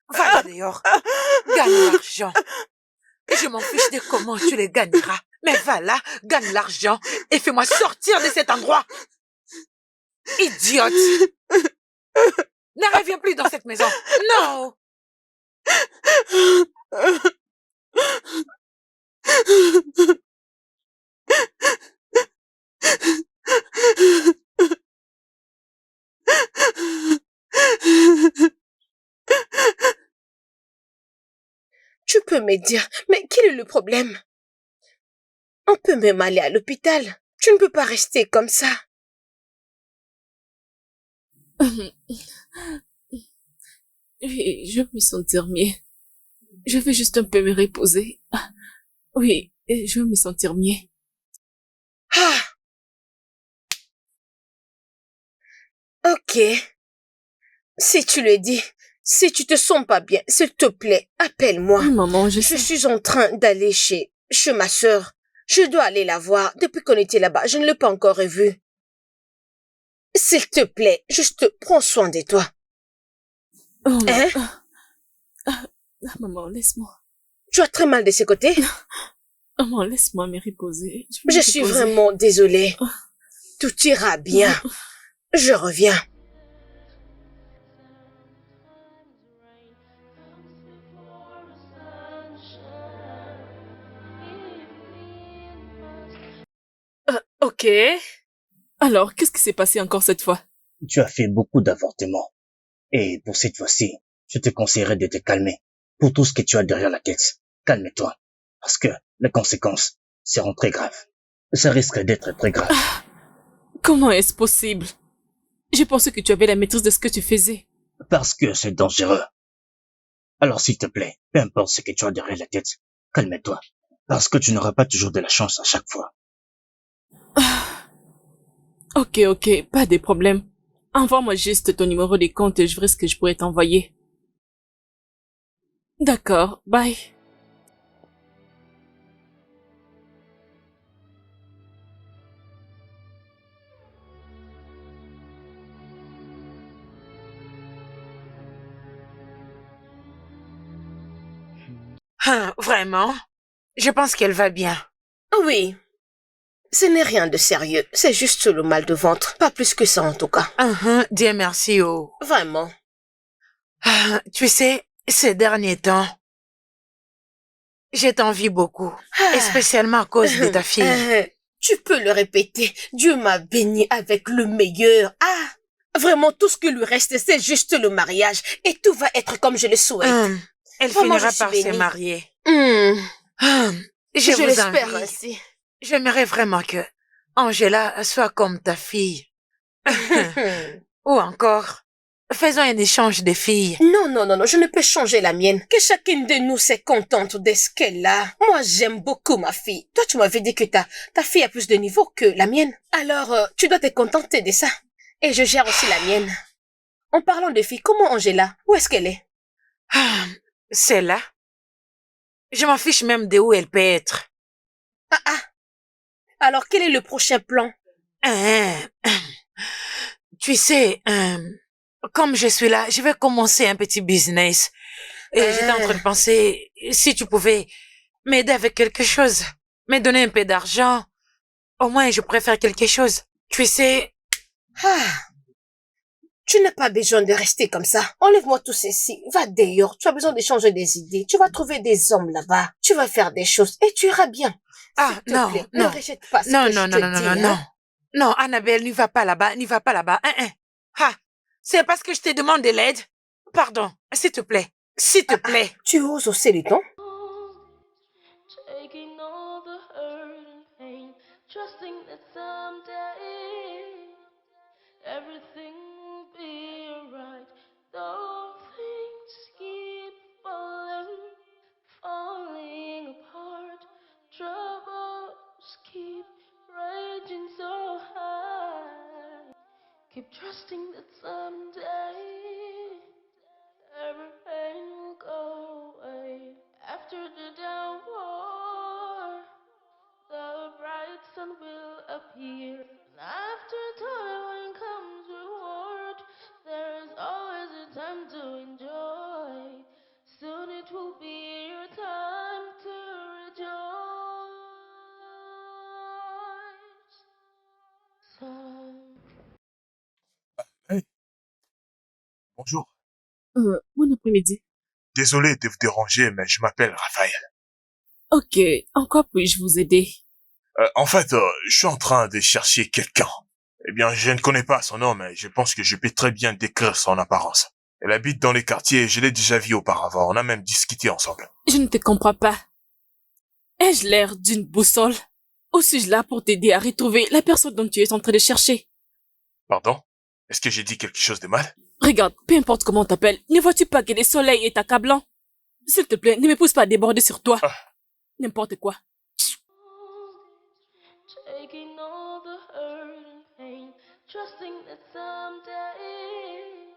Va là dehors. Gagne l'argent. Et je m'en fiche de comment tu les gagneras. Mais va là, gagne l'argent et fais-moi sortir de cet endroit. Idiote! Ne reviens plus dans cette maison. Non! Tu peux me dire, mais quel est le problème? On peut même aller à l'hôpital. Tu ne peux pas rester comme ça. Oui, je vais me sentir mieux. Je vais juste un peu me reposer. Oui, et je vais me sentir mieux. Ah! Ok. Si tu le dis, si tu te sens pas bien, s'il te plaît, appelle-moi. Oui, maman, je Je sais. suis en train d'aller chez ma sœur. Je dois aller la voir. Depuis qu'on était là-bas, je ne l'ai pas encore revue. S'il te plaît, juste prends soin de toi. Oh, non. Hein? Maman, laisse-moi. Tu as très mal de ce côté? Maman, laisse-moi me reposer. vais Je me suis reposer. vraiment désolée. Tout ira bien. Je reviens. Ok. Alors, qu'est-ce qui s'est passé encore cette fois? Tu as fait beaucoup d'avortements. Et pour cette fois-ci, je te conseillerais de te calmer. pour tout ce que tu as derrière la tête. Calme-toi, parce que les conséquences seront très graves. Ça risque d'être très grave. Comment est-ce possible? Je pensais que tu avais la maîtrise de ce que tu faisais. Parce que c'est dangereux. Alors s'il te plaît, peu importe ce que tu as derrière la tête, calme-toi. Parce que tu n'auras pas toujours de la chance à chaque fois. Ok, pas de problème. Envoie-moi juste ton numéro de compte et je verrai ce que je pourrais t'envoyer. D'accord, bye. Vraiment? Je pense qu'elle va bien. Oui. Ce n'est rien de sérieux. C'est juste le mal de ventre. Pas plus que ça en tout cas. Dieu merci, oh. Vraiment. Tu sais, ces derniers temps, je t'envie beaucoup. Ah. Spécialement à cause de ta fille. Tu peux le répéter. Dieu m'a béni avec le meilleur. Ah, vraiment, tout ce qui lui reste, c'est juste le mariage. Et tout va être comme je le souhaite. Elle Vraiment, finira je suis par se bénie. marier. Je vous l'espère envie. ainsi. J'aimerais vraiment que Angela soit comme ta fille. Ou encore, faisons un échange de filles. Non, je ne peux changer la mienne. Que chacune de nous s'est contente de ce qu'elle a. Moi, j'aime beaucoup ma fille. Toi, tu m'avais dit que ta fille a plus de niveau que la mienne. Alors, tu dois te contenter de ça. Et je gère aussi la mienne. En parlant de filles, comment Angela? Où est-ce qu'elle est? C'est là. Je m'en fiche même de où elle peut être. Alors, quel est le prochain plan? Tu sais, comme je suis là, je vais commencer un petit business. Et j'étais en train de penser, si tu pouvais m'aider avec quelque chose, me donner un peu d'argent, au moins je pourrais faire quelque chose. Tu sais... Tu n'as pas besoin de rester comme ça. Enlève-moi tout ceci. Va dehors. Tu as besoin de changer des idées. Tu vas trouver des hommes là-bas. Tu vas faire des choses et tu iras bien. S'il te plaît, ne rejette pas ce que je te dis. Non, Annabelle, n'y va pas là-bas. C'est parce que je te demande de l'aide. Pardon, s'il te plaît. Tu oses hausser les tons? Taking all the hurt and pain, trusting that someday everything will be alright. Though things keep falling apart, troubles keep raging so high. Keep trusting that someday every pain will go away. After the downpour, the bright sun will appear. And after toiling comes reward. There is always a time to enjoy. Soon it will be your time to rejoice. Hey. Bonjour. Bon après-midi. Désolé de vous déranger, mais je m'appelle Raphaël. Ok, en quoi puis-je vous aider? En fait, je suis en train de chercher quelqu'un. Eh bien, je ne connais pas son nom, mais je pense que je peux très bien décrire son apparence. Elle habite dans les quartiers et je l'ai déjà vue auparavant. On a même discuté ensemble. Je ne te comprends pas. Ai-je l'air d'une boussole? Ou suis-je là pour t'aider à retrouver la personne dont tu es en train de chercher? Pardon? Est-ce que j'ai dit quelque chose de mal? Regarde, peu importe comment on t'appelle, ne vois-tu pas que le soleil est accablant? S'il te plaît, ne me pousse pas à déborder sur toi. N'importe quoi. Taking all the hurt and pain, trusting that someday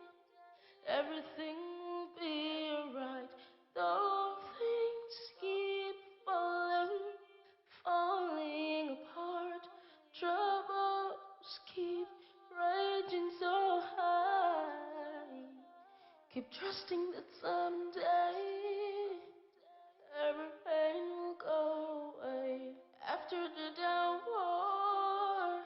everything will be alright. Though things keep falling apart, troubles keep raging so high. Keep trusting that someday every pain will go away. After the downpour,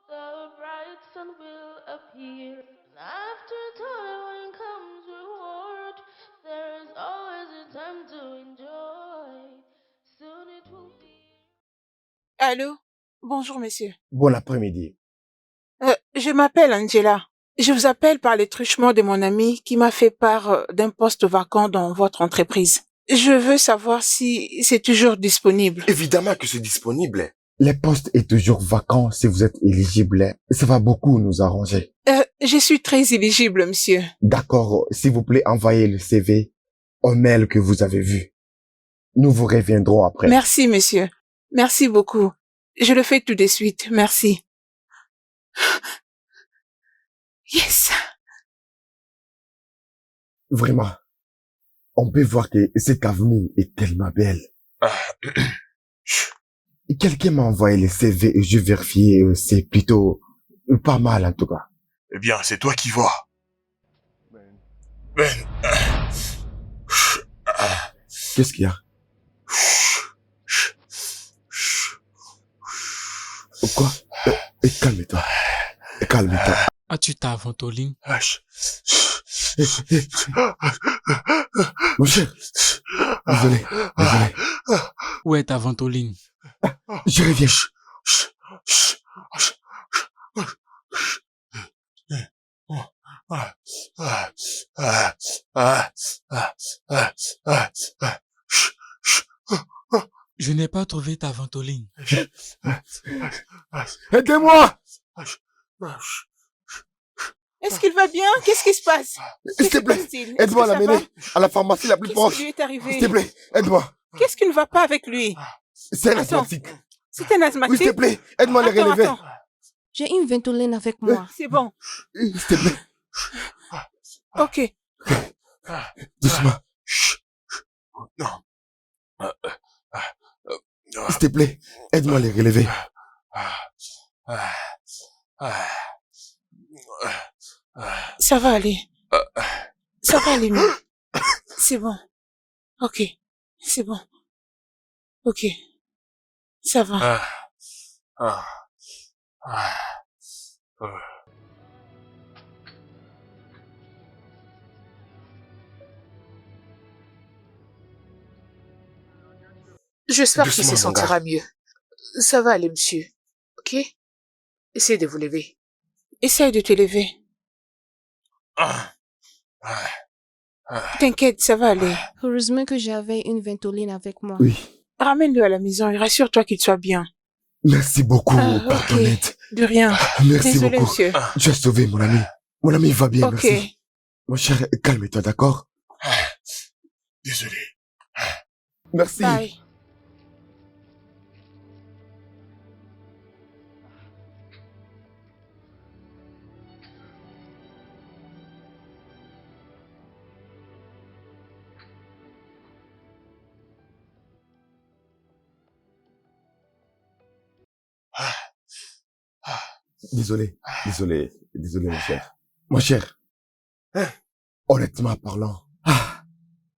the bright sun will appear. And after toiling comes reward. There is always a time to enjoy. Soon it will be. Allô? Bonjour, monsieur. Bon après-midi. Je m'appelle Angela. Je vous appelle par les truchements de mon ami qui m'a fait part d'un poste vacant dans votre entreprise. Je veux savoir si c'est toujours disponible. Évidemment que c'est disponible. Les postes est toujours vacants si vous êtes éligible. Ça va beaucoup nous arranger. Je suis très éligible, monsieur. D'accord, s'il vous plaît, envoyez le CV au mail que vous avez vu. Nous vous reviendrons après. Merci, monsieur. Merci beaucoup. Je le fais tout de suite. Merci. Yes. Vraiment, on peut voir que cette avenue est tellement belle. Quelqu'un m'a envoyé le CV et je vérifié, c'est plutôt pas mal en tout cas. Eh bien, c'est toi qui vois. Ben... Qu'est-ce qu'il y a? Quoi? Calme-toi. Calme-toi. As-tu ta ventoline? Mon cher, désolé. Où est ta ventoline? Je reviens. Je n'ai pas trouvé ta ventoline. Aidez-moi! Est-ce qu'il va bien? Qu'est-ce qui se passe? S'il te plaît, aide-moi à l'amener à la pharmacie la plus proche. Qu'est-ce qui lui est arrivé? S'il te plaît, aide-moi. Qu'est-ce qui ne va pas avec lui? C'est un Attends. asthmatique. C'est un asthmatique? Oui, s'il te plaît, aide-moi à les Attends, relever. attends. J'ai une ventoline avec moi. C'est bon. S'il te plaît, Ok. doucement. Non. S'il te plaît, aide-moi à les relever. Ça va aller. Ça va aller mieux. C'est bon. Ok. C'est bon. Ok. Ça va. J'espère qu'il se Doucement, mon sentira mieux. Ça va aller, monsieur. Ok? Essayez de vous lever. Essaye de te lever. T'inquiète, ça va aller. Heureusement que j'avais une ventoline avec moi. Oui. Ramène-le à la maison et rassure-toi qu'il soit bien. Merci beaucoup pour Ok. ton aide. De rien. Merci Désolé, beaucoup. monsieur. Tu as sauvé mon ami. Mon ami va bien, Ok. merci. Mon cher, calme-toi, d'accord? Désolé. Merci. Bye. Désolé, mon cher. Mon cher, honnêtement parlant,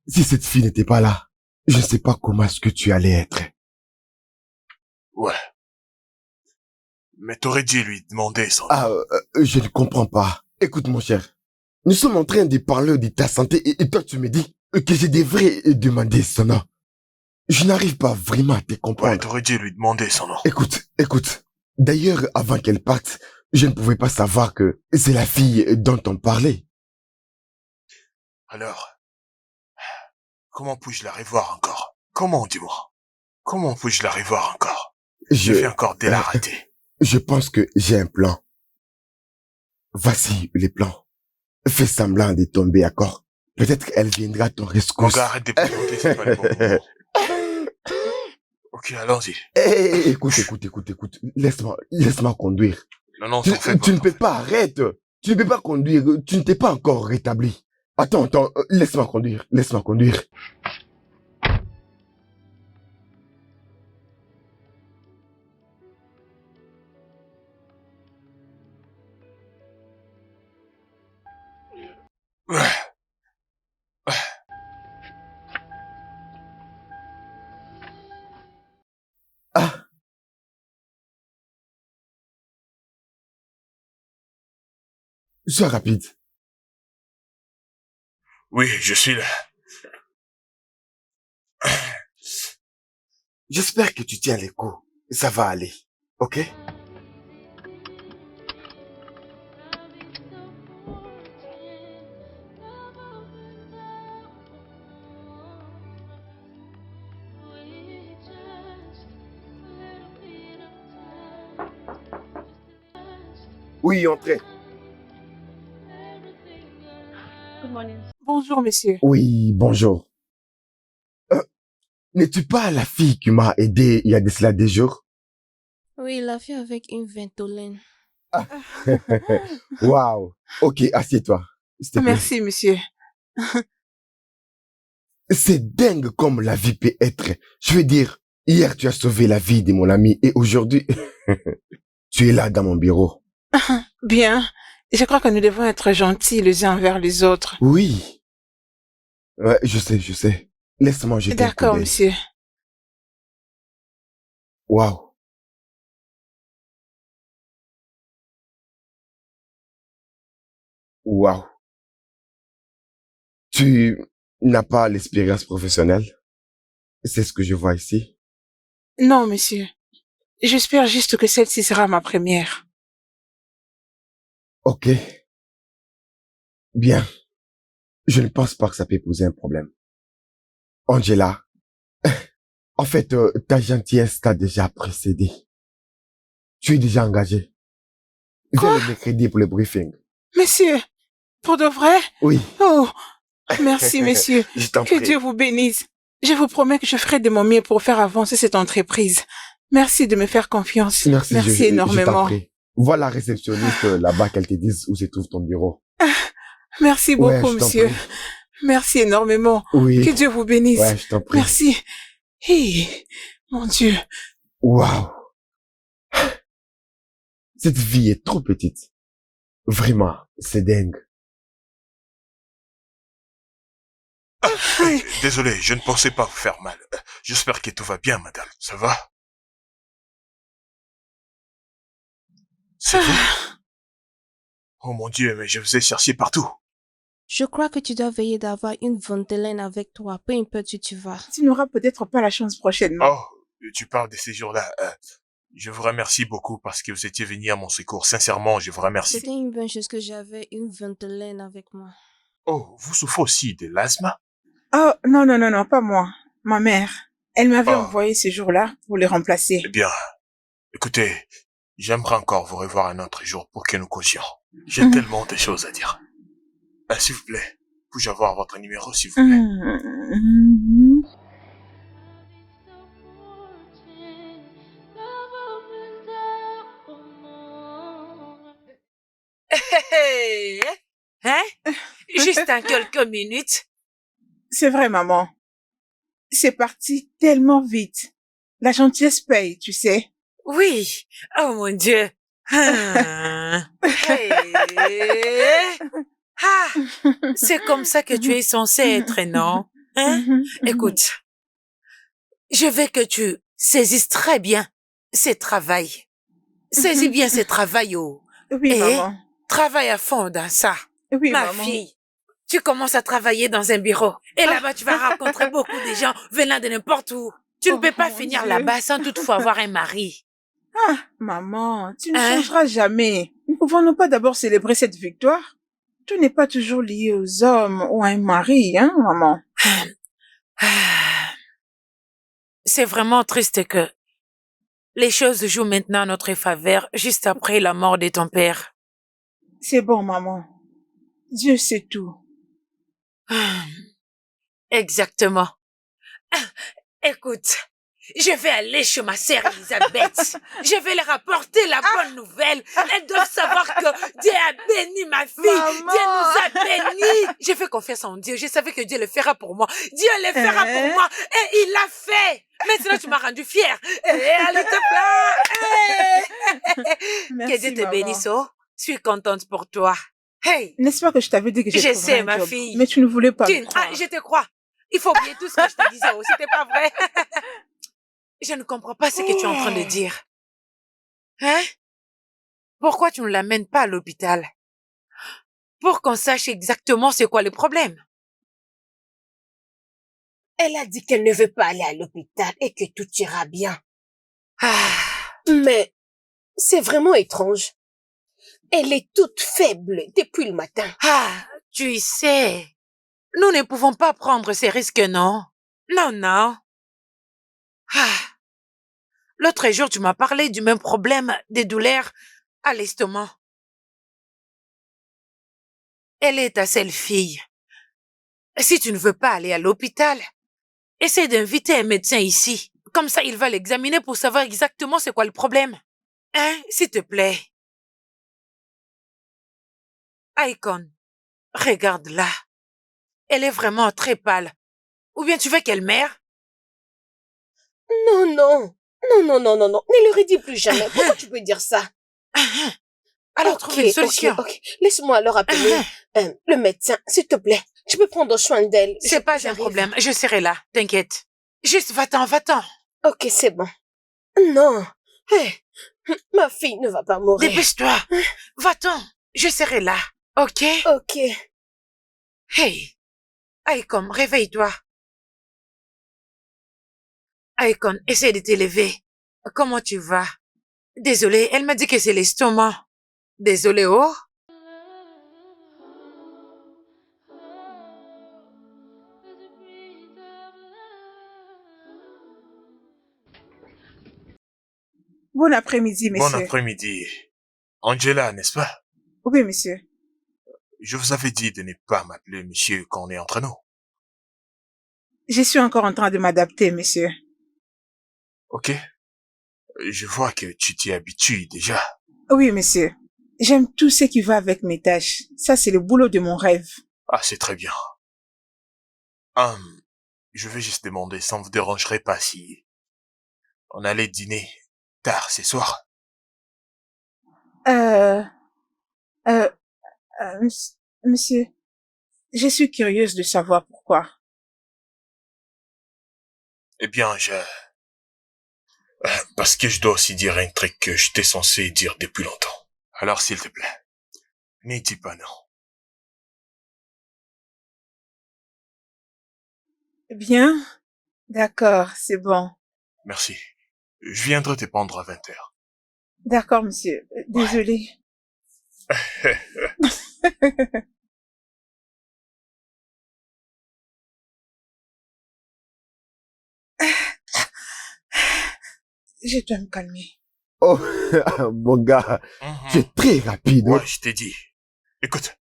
si cette fille n'était pas là, je ne sais pas comment est-ce que tu allais être. Ouais. Mais t'aurais dû lui demander son... Je ne comprends pas. Écoute, mon cher, nous sommes en train de parler de ta santé et toi tu me dis que je devrais demander son nom. Je n'arrive pas vraiment à te Ouais, comprendre. t'aurais dû lui demander son nom. Écoute. D'ailleurs, avant qu'elle parte, je ne pouvais pas savoir que c'est la fille dont on parlait. Alors, comment puis-je la revoir encore? Comment, dis-moi? Comment puis-je la revoir encore? Je vais encore de l'arrêter. Je pense que j'ai un plan. Voici les plans. Fais semblant de tomber à corps. Peut-être qu'elle viendra à ton Mon rescousse. gars, arrête de plaisanter, c'est pas le bon moment. Ok, allons-y. Écoute. Laisse-moi conduire. Non, t'en fais pas. Tu ne peux pas, arrête. Tu ne peux pas conduire. Tu ne t'es pas encore rétabli. Attends, laisse-moi conduire. Sois rapide. Oui, je suis là. J'espère que tu tiens les coups. Ça va aller. Ok? Oui, entrez. Good morning. Bonjour, monsieur. Oui, bonjour. N'es-tu pas la fille qui m'a aidé il y a de cela des jours? Oui, la fille avec une ventolène. Waouh. Ok, assieds-toi, s'il te plaît. Merci, monsieur. C'est dingue comme la vie peut être. Je veux dire, hier tu as sauvé la vie de mon ami et aujourd'hui, tu es là dans mon bureau. Bien. Je crois que nous devons être gentils les uns envers les autres. Oui. Ouais, je sais. Laisse-moi jeter un coup D'accord, d'œil. monsieur. Waouh. Waouh. Tu n'as pas l'expérience professionnelle? C'est ce que je vois ici. Non, monsieur. J'espère juste que celle-ci sera ma première. Ok. Bien. Je ne pense pas que ça peut poser un problème. Angela, en fait, ta gentillesse t'a déjà précédé. Tu es déjà engagé. Viens Quoi? le mercredi pour le briefing. Monsieur, pour de vrai? Oui, Oh, merci, monsieur. je t'en Que prie. Dieu vous bénisse. Je vous promets que je ferai de mon mieux pour faire avancer cette entreprise. Merci de me faire confiance. Merci, je t'en énormément. prie. Vois la réceptionniste là-bas qu'elle te dise où se trouve ton bureau. Merci Ouais, beaucoup, je t'en monsieur. prie. Merci énormément. Oui. Que Dieu vous bénisse. Ouais, je t'en prie. Merci. Hey, mon Dieu. Waouh. Cette vie est trop petite. Vraiment, c'est dingue. Désolé, je ne pensais pas vous faire mal. J'espère que tout va bien, madame. Ça va? C'est vous? Oh mon Dieu, mais je vous ai cherché partout. Je crois que tu dois veiller d'avoir une ventolène avec toi, peu importe où tu vas. Tu n'auras peut-être pas la chance prochainement. Oh, tu parles de ces jours-là. Je vous remercie beaucoup parce que vous étiez venu à mon secours. Sincèrement, je vous remercie. C'était une bonne chose que j'avais une ventolène avec moi. Oh, vous souffrez aussi de l'asthme? Oh, non, pas moi. Ma mère. Elle m'avait Oh. envoyé ce jour-là pour les remplacer. Eh bien, écoutez, j'aimerais encore vous revoir un autre jour pour que nous causions. J'ai Mhm. tellement de choses à dire. S'il vous plaît, puis-je avoir votre numéro, s'il vous plaît? Mhm. Hey, hein? Juste en quelques minutes. C'est vrai, maman. C'est parti tellement vite. La gentillesse paye, tu sais. Oui. Oh mon Dieu. Ah. Hey. Ah. C'est comme ça que tu es censé être, non? Hein? Écoute, je veux que tu saisisses très bien ce travail. Saisis bien ce travail, oh. Oui, Et maman. travaille à fond dans ça. Oui, Ma maman. fille, tu commences à travailler dans un bureau. Et là-bas, tu vas rencontrer beaucoup de gens venant de n'importe où. Tu ne Oh, peux pas mon finir Dieu. là-bas sans toutefois avoir un mari. Ah, maman, tu ne Hein? changeras jamais. Ne pouvons-nous pas d'abord célébrer cette victoire? Tout n'est pas toujours lié aux hommes ou à un mari, hein, maman? Ah. C'est vraiment triste que les choses jouent maintenant à notre faveur juste après la mort de ton père. C'est bon, maman. Dieu sait tout. Ah. Exactement. Ah. Écoute, je vais aller chez ma sœur Elisabeth. Je vais leur apporter la bonne nouvelle. Elles doivent savoir que Dieu a béni ma fille. Maman. Dieu nous a bénis. Je fais confiance en Dieu. Je savais que Dieu le fera pour moi. Dieu le fera pour moi. Et il l'a fait. Maintenant, tu m'as rendu fière. Et allez te plaît. Merci, Que Dieu te maman. bénisse, oh. Je suis contente pour toi. Hey, N'est-ce pas que je t'avais dit que je j'ai sais, trouvé un ma job, fille. mais tu ne voulais pas me Ah, croire. je te crois. Il faut oublier tout ce que je te disais. Oh, c'était pas vrai. Je ne comprends pas ce que tu es en train de dire. Hein? Pourquoi tu ne l'amènes pas à l'hôpital? Pour qu'on sache exactement c'est quoi le problème. Elle a dit qu'elle ne veut pas aller à l'hôpital et que tout ira bien. Ah, Mais c'est vraiment étrange. Elle est toute faible depuis le matin. ah, tu sais, nous ne pouvons pas prendre ces risques, non? Non, non. Ah, l'autre jour, tu m'as parlé du même problème des douleurs à l'estomac. Elle est ta seule fille. Si tu ne veux pas aller à l'hôpital, essaie d'inviter un médecin ici. Comme ça, il va l'examiner pour savoir exactement c'est quoi le problème. Hein, s'il te plaît. Icon, regarde-la. Elle est vraiment très pâle. Ou bien tu veux qu'elle meure? Non, non. Non, non, non, non, non. Ne le redis plus jamais. Pourquoi tu peux dire ça? Alors, trouve une solution. Ok. Laisse-moi alors appeler le médecin, s'il te plaît. Tu peux prendre soin d'elle. C'est pas un J'arrive. problème. Je serai là. T'inquiète. Juste va-t'en, va-t'en. Ok, c'est bon. Non. Hey, ma fille ne va pas mourir. Dépêche-toi. Va-t'en. Je serai là. Ok? Ok. Hey. Icon, réveille-toi. Icon, essaie de t'élever. Comment tu vas? Désolée, elle m'a dit que c'est l'estomac. Désolée, oh. Bon après-midi, Bon monsieur. après-midi. Angela, n'est-ce pas? Oui, monsieur. Je vous avais dit de ne pas m'appeler monsieur quand on est entre nous. Je suis encore en train de m'adapter, monsieur. Ok? Je vois que tu t'y habitues déjà. Oui, monsieur. J'aime tout ce qui va avec mes tâches. Ça, c'est le boulot de mon rêve. Ah, c'est très bien. Je vais juste demander, ça ne vous dérangerait pas si on allait dîner tard ce soir? Euh, euh, monsieur, je suis curieuse de savoir pourquoi. Eh bien, parce que je dois aussi dire un truc que j'étais censé dire depuis longtemps. Alors, s'il te plaît, n'y dis pas non. Bien, d'accord, c'est bon. Merci. Je viendrai te prendre à 20h. D'accord, monsieur. Désolé. Je dois me calmer. Oh, mon gars, tu es très rapide. Ouais, je t'ai dit. Écoute,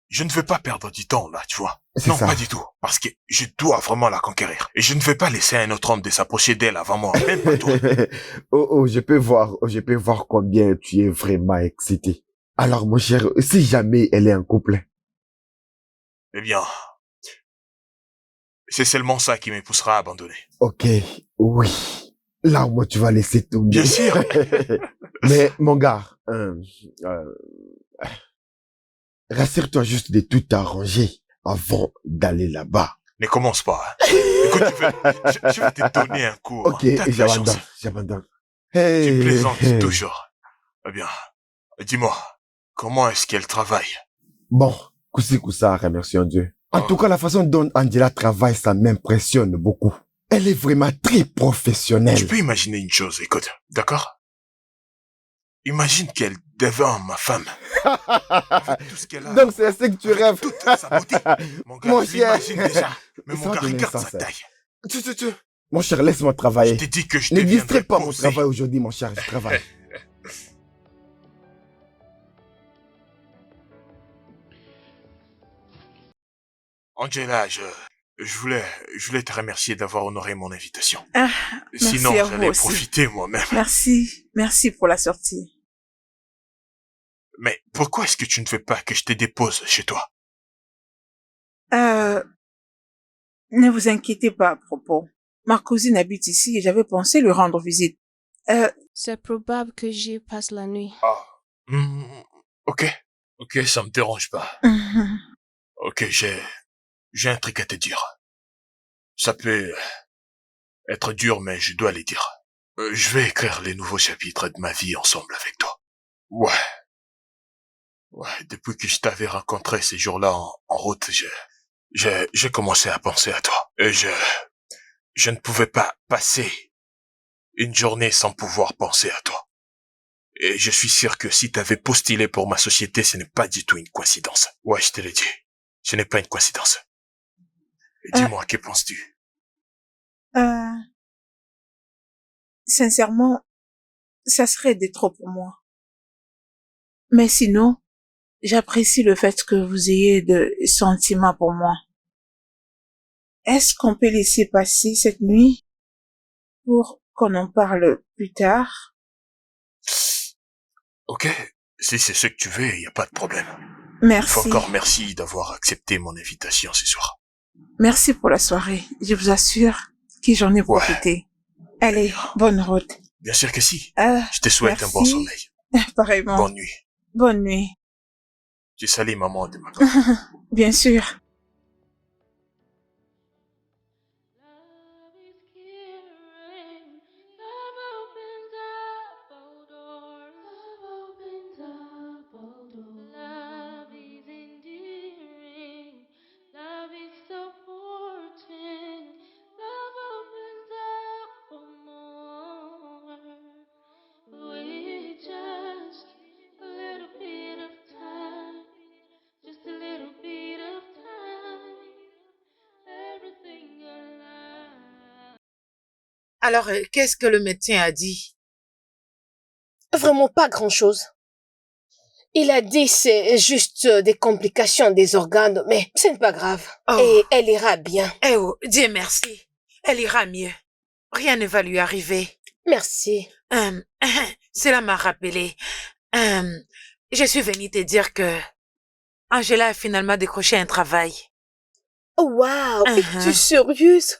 je ne veux pas perdre du temps là, tu vois. C'est Non, ça. pas du tout. Parce que je dois vraiment la conquérir. Et je ne vais pas laisser un autre homme de s'approcher d'elle avant moi, même pas toi. Je peux voir combien tu es vraiment excité. Alors, mon cher, si jamais elle est en couple. Eh bien, c'est seulement ça qui me poussera à abandonner. Ok, oui. Là, moi, tu vas laisser tomber. Bien sûr. Mais, mon gars, rassure-toi juste de tout arranger avant d'aller là-bas. Ne commence pas. Hein. Écoute, je vais te donner un coup. Ok, Hein. T'as de la chance. j'abandonne. Tu Hey, plaisantes hey. toujours. Eh bien, dis-moi, comment est-ce qu'elle travaille? Bon, Koussa, remercions Dieu. En tout cas, la façon dont Angela travaille, ça m'impressionne beaucoup. Elle est vraiment très professionnelle. Tu peux imaginer une chose, écoute, d'accord? Imagine qu'elle devient ma femme. Avec tout ce qu'elle a. Donc, c'est ce que tu rêves. Toute sa beauté. Mon gars, Mon je cher. l'imagine déjà. Mais Ça mon va gars, donner regarde sens, sa taille. Mon cher, laisse-moi Je travailler. t'ai dit que je Ne deviendrai distrais pas mon posé. travail aujourd'hui, mon cher, je travaille. Angela, je voulais te remercier d'avoir honoré mon invitation. Ah, Sinon, merci à vous j'allais aussi. profiter moi-même. Merci pour la sortie. Mais pourquoi est-ce que tu ne veux pas que je te dépose chez toi? Ne vous inquiétez pas à propos. Ma cousine habite ici et j'avais pensé lui rendre visite. C'est probable que j'y passe la nuit. Ah. Ok, ça me dérange pas. Ok, j'ai un truc à te dire. Ça peut être dur, mais je dois le dire. Je vais écrire les nouveaux chapitres de ma vie ensemble avec toi. Ouais, depuis que je t'avais rencontré ces jours-là en route, j'ai commencé à penser à toi. Et je ne pouvais pas passer une journée sans pouvoir penser à toi. Et je suis sûr que si t'avais postulé pour ma société, ce n'est pas du tout une coïncidence. Ouais, je te l'ai dit. Ce n'est pas une coïncidence. Et dis-moi, que penses-tu? Sincèrement, ça serait de trop pour moi. Mais sinon, j'apprécie le fait que vous ayez de sentiments pour moi. Est-ce qu'on peut laisser passer cette nuit pour qu'on en parle plus tard? Ok, si c'est ce que tu veux, y a pas de problème. Merci. Encore merci d'avoir accepté mon invitation ce soir. Merci pour la soirée. Je vous assure que j'en ai profité. Allez, bonne route. Bien sûr que si. Je te souhaite un bon merci. sommeil. Pareillement. Bonne nuit. Bonne nuit. Tu salis maman de ma part. Bien sûr. Love is caring. Love opens up all doors. Love opens up all doors. Love is endearing. Love is supporting. Love opens up for more. With just a little bit of time. Just a little bit of time. Everything alive. Alors, qu'est-ce que le médecin a dit? Vraiment pas grand-chose. Il a dit c'est juste des complications des organes, mais ce n'est pas grave. Oh. Et elle ira bien. Eh oh, Dieu merci. Elle ira mieux. Rien ne va lui arriver. Merci. Cela m'a rappelé. Je suis venue te dire que Angela a finalement décroché un travail. Oh, waouh, es-tu sérieuse?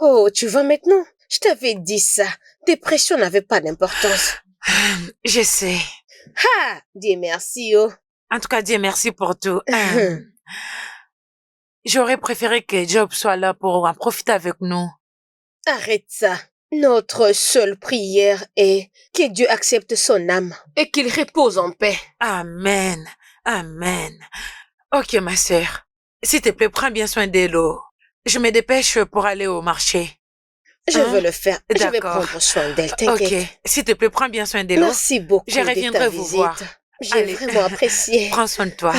Oh, tu vas maintenant? Je t'avais dit ça. Dépression n'avait pas d'importance. Je sais. Ah, Dieu merci, oh. En tout cas, Dieu merci pour tout. J'aurais préféré que Job soit là pour en profiter avec nous. Arrête ça. Notre seule prière est que Dieu accepte son âme et qu'il repose en paix. Amen. Amen. Ok, ma sœur. S'il te plaît, prends bien soin d'Elo. Je me dépêche pour aller au marché. Je vais le faire. Je vais D'accord. prendre soin d'elle, t'inquiète. Ok. S'il te plaît, prends bien soin d'Elo. Merci beaucoup Je de reviendrai ta vous visite. voir. J'ai Allez. vraiment apprécié. Prends soin de toi.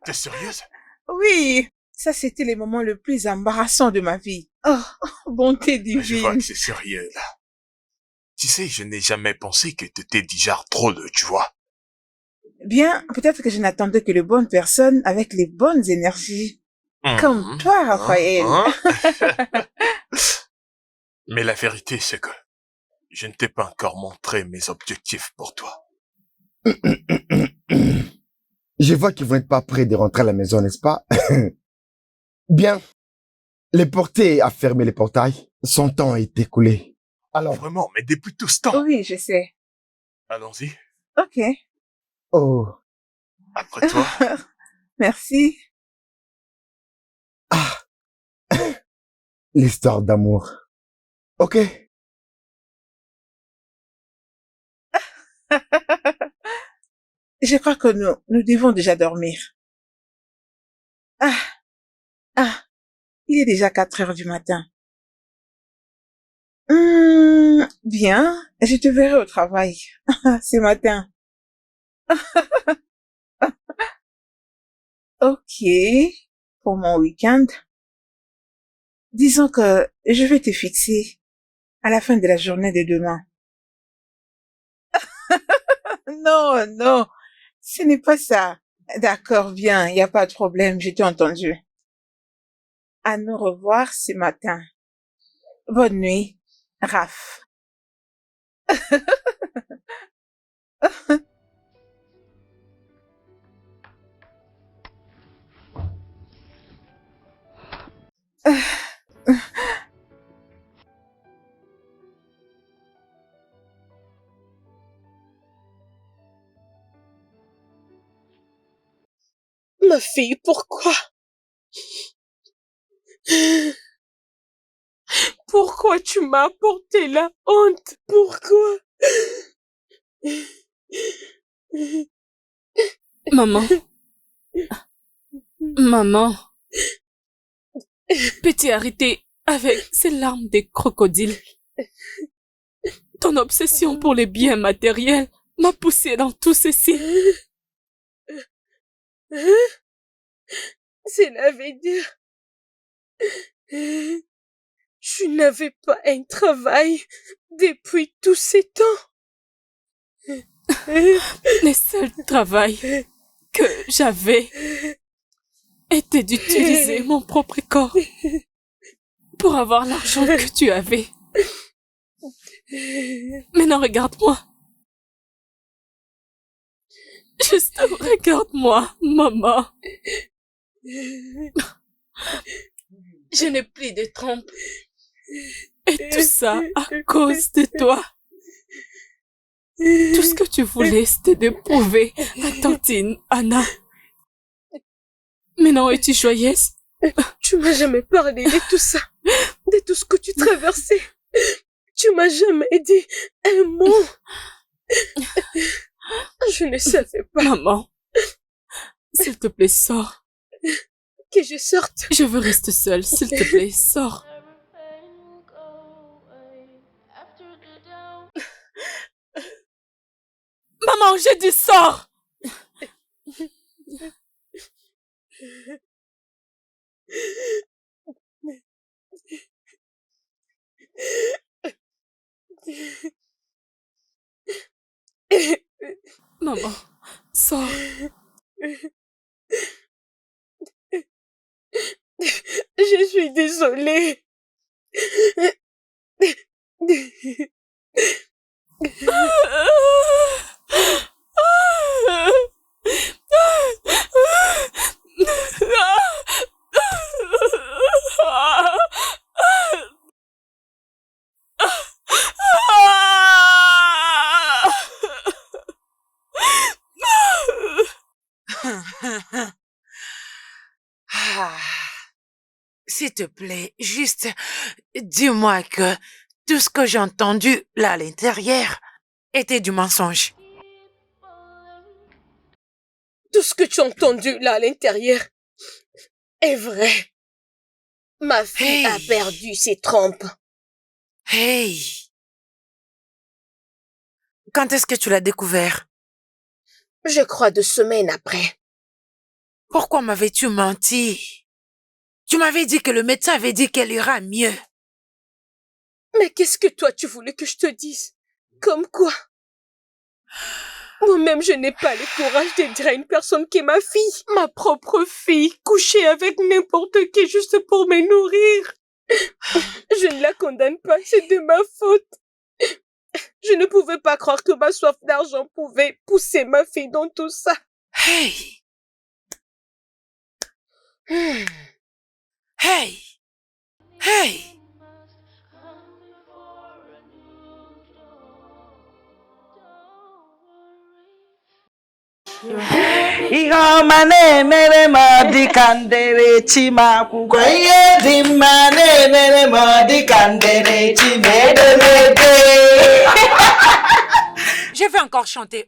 T'es sérieuse? Oui, ça c'était les moments les plus embarrassants de ma vie. Oh, bonté Je vois divine. que c'est sérieux, là. Tu sais, je n'ai jamais pensé que t'étais du genre drôle, tu vois. Bien, peut-être que je n'attendais que les bonnes personnes avec les bonnes énergies. Comme toi, Raphaël. Mais la vérité, c'est que je ne t'ai pas encore montré mes objectifs pour toi. Je vois que vous n'êtes pas prêt de rentrer à la maison, n'est-ce pas? Bien. Les portiers a fermé les portails. Son temps est écoulé. Alors, Vraiment, mais depuis tout ce temps. Oui, je sais. Allons-y. Ok. oh, Après toi. Merci. l'histoire d'amour. Ok. Je crois que nous devons déjà dormir. Il est déjà 4 heures du matin. Bien, je te verrai au travail ce matin. Ok, pour mon week-end. Disons que je vais te fixer à la fin de la journée de demain. Non, non, ce n'est pas ça. D'accord, bien, il n'y a pas de problème, je t'ai entendu. À nous revoir ce matin. Bonne nuit, Raph. Ma fille, pourquoi? Pourquoi tu m'as apporté la honte? Pourquoi? Maman. Maman. Peux-tu arrêter avec ces larmes de crocodile? Ton obsession pour les biens matériels m'a poussé dans tout ceci. Cela veut dire... Tu n'avais pas un travail depuis tous ces temps. Le seul travail que j'avais était d'utiliser mon propre corps pour avoir l'argent que tu avais. Maintenant, regarde-moi. Juste regarde-moi, maman. Je n'ai plus de trompe. Et tout ça à cause de toi. Tout ce que tu voulais, c'était de prouver à tantine Anna. Maintenant, es-tu joyeuse? Tu m'as jamais parlé de tout ça, de tout ce que tu traversais. Tu m'as jamais dit un mot. Je ne savais pas. Maman, s'il te plaît, sors. Que je sorte. Je veux rester seule, s'il te plaît, sors. Maman, j'ai dit sors. Maman, sors. Je suis désolée. Ah, s'il te plaît, juste dis-moi que tout ce que j'ai entendu là à l'intérieur était du mensonge. Tout ce que tu as entendu là à l'intérieur est vrai. Ma fille a perdu ses trompes. Hey! Quand est-ce que tu l'as découvert? Je crois 2 semaines après. Pourquoi m'avais-tu menti? Tu m'avais dit que le médecin avait dit qu'elle ira mieux. Mais qu'est-ce que toi tu voulais que je te dise? Comme quoi? Moi-même, je n'ai pas le courage de dire à une personne qui est ma fille, ma propre fille, coucher avec n'importe qui juste pour me nourrir. Je ne la condamne pas, c'est de ma faute. Je ne pouvais pas croire que ma soif d'argent pouvait pousser ma fille dans tout ça. Hey! Hey! Hey! Ihamane mere madi kandere chima kugoye dimane mere madi kandere chimede mede. Je vais encore chanter.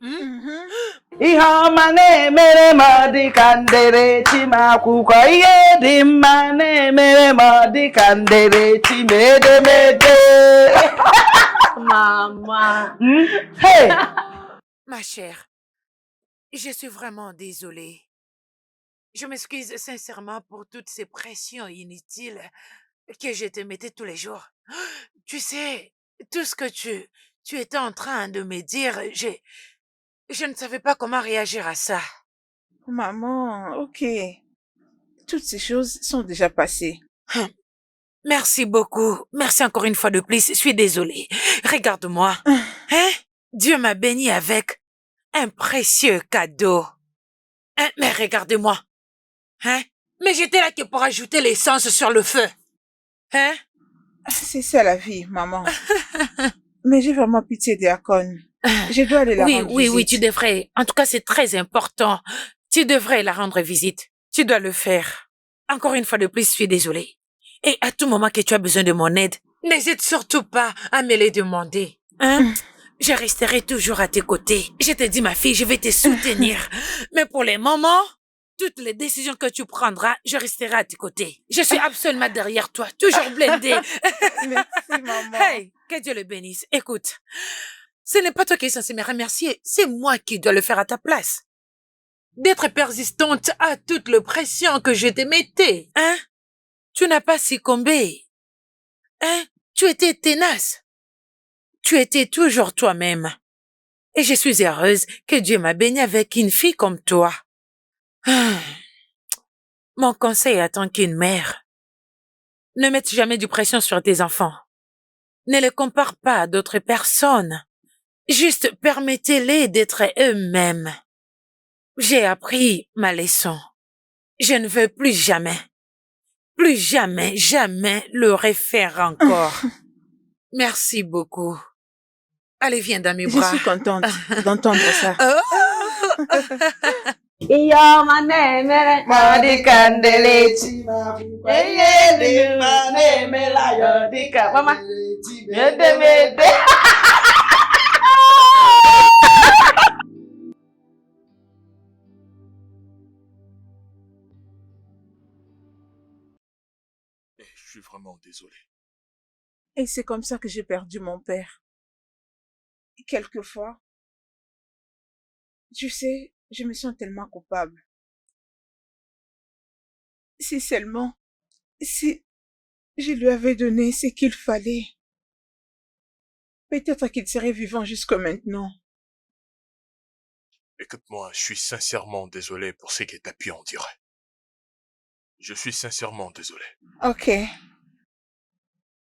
Ihamane mere madi kandere chima kugoye dimane mere madi kandere chimede mede. Maman. Hey! Ma chère, je suis vraiment désolée. Je m'excuse sincèrement pour toutes ces pressions inutiles que je te mettais tous les jours. Tu sais, tout ce que tu étais en train de me dire, je ne savais pas comment réagir à ça. Maman, ok. Toutes ces choses sont déjà passées. Merci beaucoup. Merci encore une fois de plus. Je suis désolée. Regarde-moi. Hein? Dieu m'a béni avec un précieux cadeau. Hein? Mais regardez-moi. Hein? Mais j'étais là que pour ajouter l'essence sur le feu. Hein? C'est ça la vie, maman. Mais j'ai vraiment pitié d'Akon. Je dois aller la rendre visite. Oui, tu devrais. En tout cas, c'est très important. Tu devrais la rendre visite. Tu dois le faire. Encore une fois de plus, je suis désolée. Et à tout moment que tu as besoin de mon aide, n'hésite surtout pas à me les demander. Hein? Je resterai toujours à tes côtés. Je te dis, ma fille, je vais te soutenir. Mais pour les moments, toutes les décisions que tu prendras, je resterai à tes côtés. Je suis absolument derrière toi, toujours blindée. Merci, maman. Hey, que Dieu le bénisse. Écoute, ce n'est pas toi qui es censé me remercier, c'est moi qui dois le faire à ta place. D'être persistante à toute la pression que je te mettais, hein? Tu n'as pas succombé. Hein? Tu étais ténace. Tu étais toujours toi-même. Et je suis heureuse que Dieu m'a bénie avec une fille comme toi. Mon conseil en tant qu'une mère, ne mette jamais de pression sur tes enfants. Ne les compare pas à d'autres personnes. Juste permettez-les d'être eux-mêmes. J'ai appris ma leçon. Je ne veux plus jamais le refaire encore. Merci beaucoup. Allez, viens dans mes Je bras. suis contente d'entendre ça. Iyo manemere madikandele chima eye de manemela yo dika mama mede Je suis vraiment désolé. Et c'est comme ça que j'ai perdu mon père. Quelquefois, tu sais, je me sens tellement coupable. Si seulement, si je lui avais donné ce qu'il fallait, peut-être qu'il serait vivant jusqu'à maintenant. Écoute-moi, je suis sincèrement désolé pour ce que t'as pu en dire. Je suis sincèrement désolé. Ok.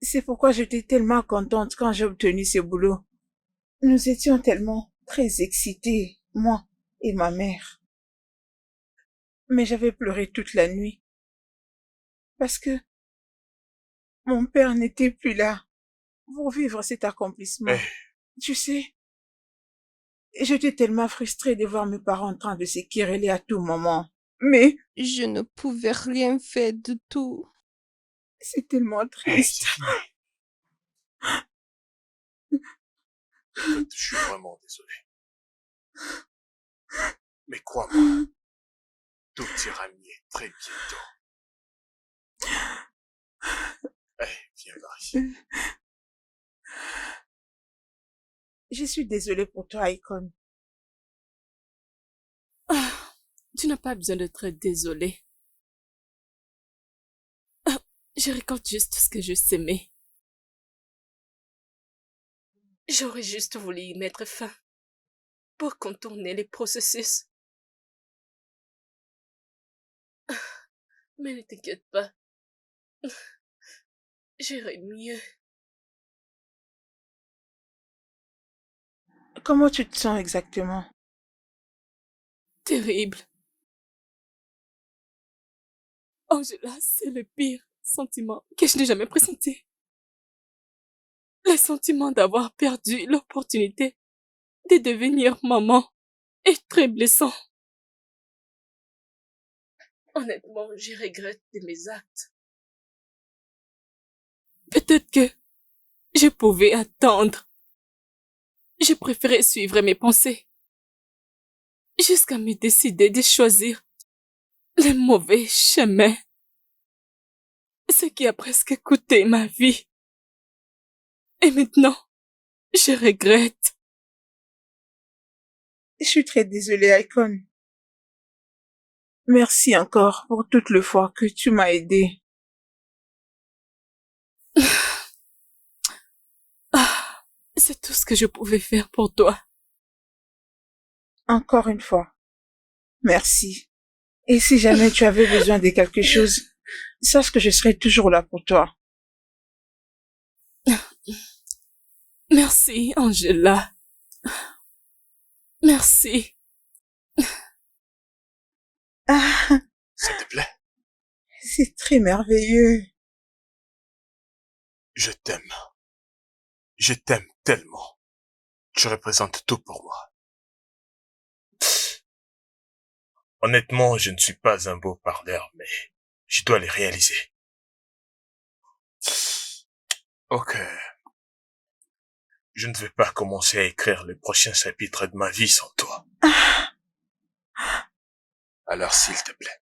C'est pourquoi j'étais tellement contente quand j'ai obtenu ce boulot. Nous étions tellement très excités, moi et ma mère. Mais j'avais pleuré toute la nuit. Parce que mon père n'était plus là pour vivre cet accomplissement. Tu sais, j'étais tellement frustrée de voir mes parents en train de se quereller à tout moment. Mais je ne pouvais rien faire du tout. C'est tellement triste. Écoute, je suis vraiment désolé. Mais crois-moi, tout ira mieux très bientôt. Viens par ici. Je suis désolée pour toi, Icon. Tu n'as pas besoin d'être désolé. Je récolte juste ce que je s'aimais. J'aurais juste voulu y mettre fin pour contourner les processus. Mais ne t'inquiète pas. J'irai mieux. Comment tu te sens exactement? Terrible. Angela, c'est le pire sentiment que je n'ai jamais pressenti. Le sentiment d'avoir perdu l'opportunité de devenir maman est très blessant. Honnêtement, je regrette de mes actes. Peut-être que je pouvais attendre. Je préférais suivre mes pensées jusqu'à me décider de choisir le mauvais chemin. Ce qui a presque coûté ma vie. Et maintenant, je regrette. Je suis très désolée, Icon. Merci encore pour toutes les fois que tu m'as aidé. C'est tout ce que je pouvais faire pour toi. Encore une fois, merci. Et si jamais tu avais besoin de quelque chose, sache que je serai toujours là pour toi. Merci, Angela. Merci. Ça te plaît? C'est très merveilleux. Je t'aime. Je t'aime tellement. Tu représentes tout pour moi. Honnêtement, je ne suis pas un beau parleur, mais je dois les réaliser. Ok. Je ne vais pas commencer à écrire le prochain chapitre de ma vie sans toi. Alors, s'il te plaît.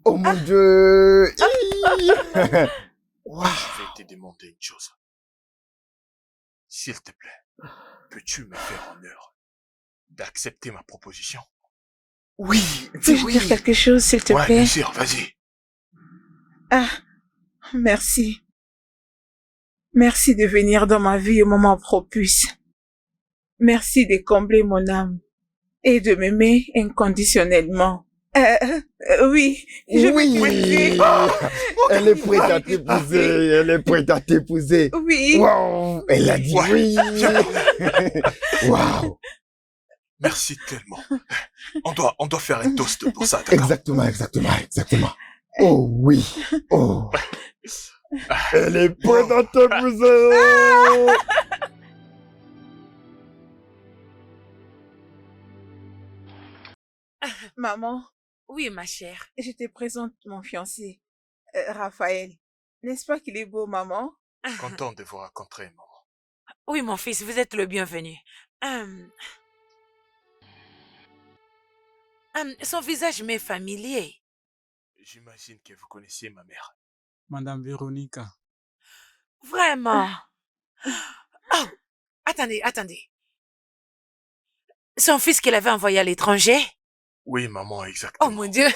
Oh mon Dieu! Je vais te demander une chose. S'il te plaît, peux-tu me faire honneur d'accepter ma proposition? Oui, Peux-je dire quelque chose, s'il te Ouais, plaît? bien sûr, vas-y. Merci. Merci de venir dans ma vie au moment propice. Merci de combler mon âme et de m'aimer inconditionnellement. Oui, je Oui. veux t'épouser. Elle est prête à t'épouser. Elle est prête à t'épouser. Oui. Wow. Elle a dit oui. Wow. Merci tellement. On doit faire un toast pour ça, d'accord? Exactement. Oh oui. Oh. Elle est prête à t'épouser. Maman, Oui, ma chère. je te présente mon fiancé, Raphaël. N'est-ce pas qu'il est beau, maman? Content de vous rencontrer, maman. Oui, mon fils, vous êtes le bienvenu. Son visage m'est familier. J'imagine que vous connaissiez ma mère. Madame Véronica. Vraiment. Oh, attendez. Son fils qu'il avait envoyé à l'étranger? Oui, maman, exactement. Oh mon Dieu.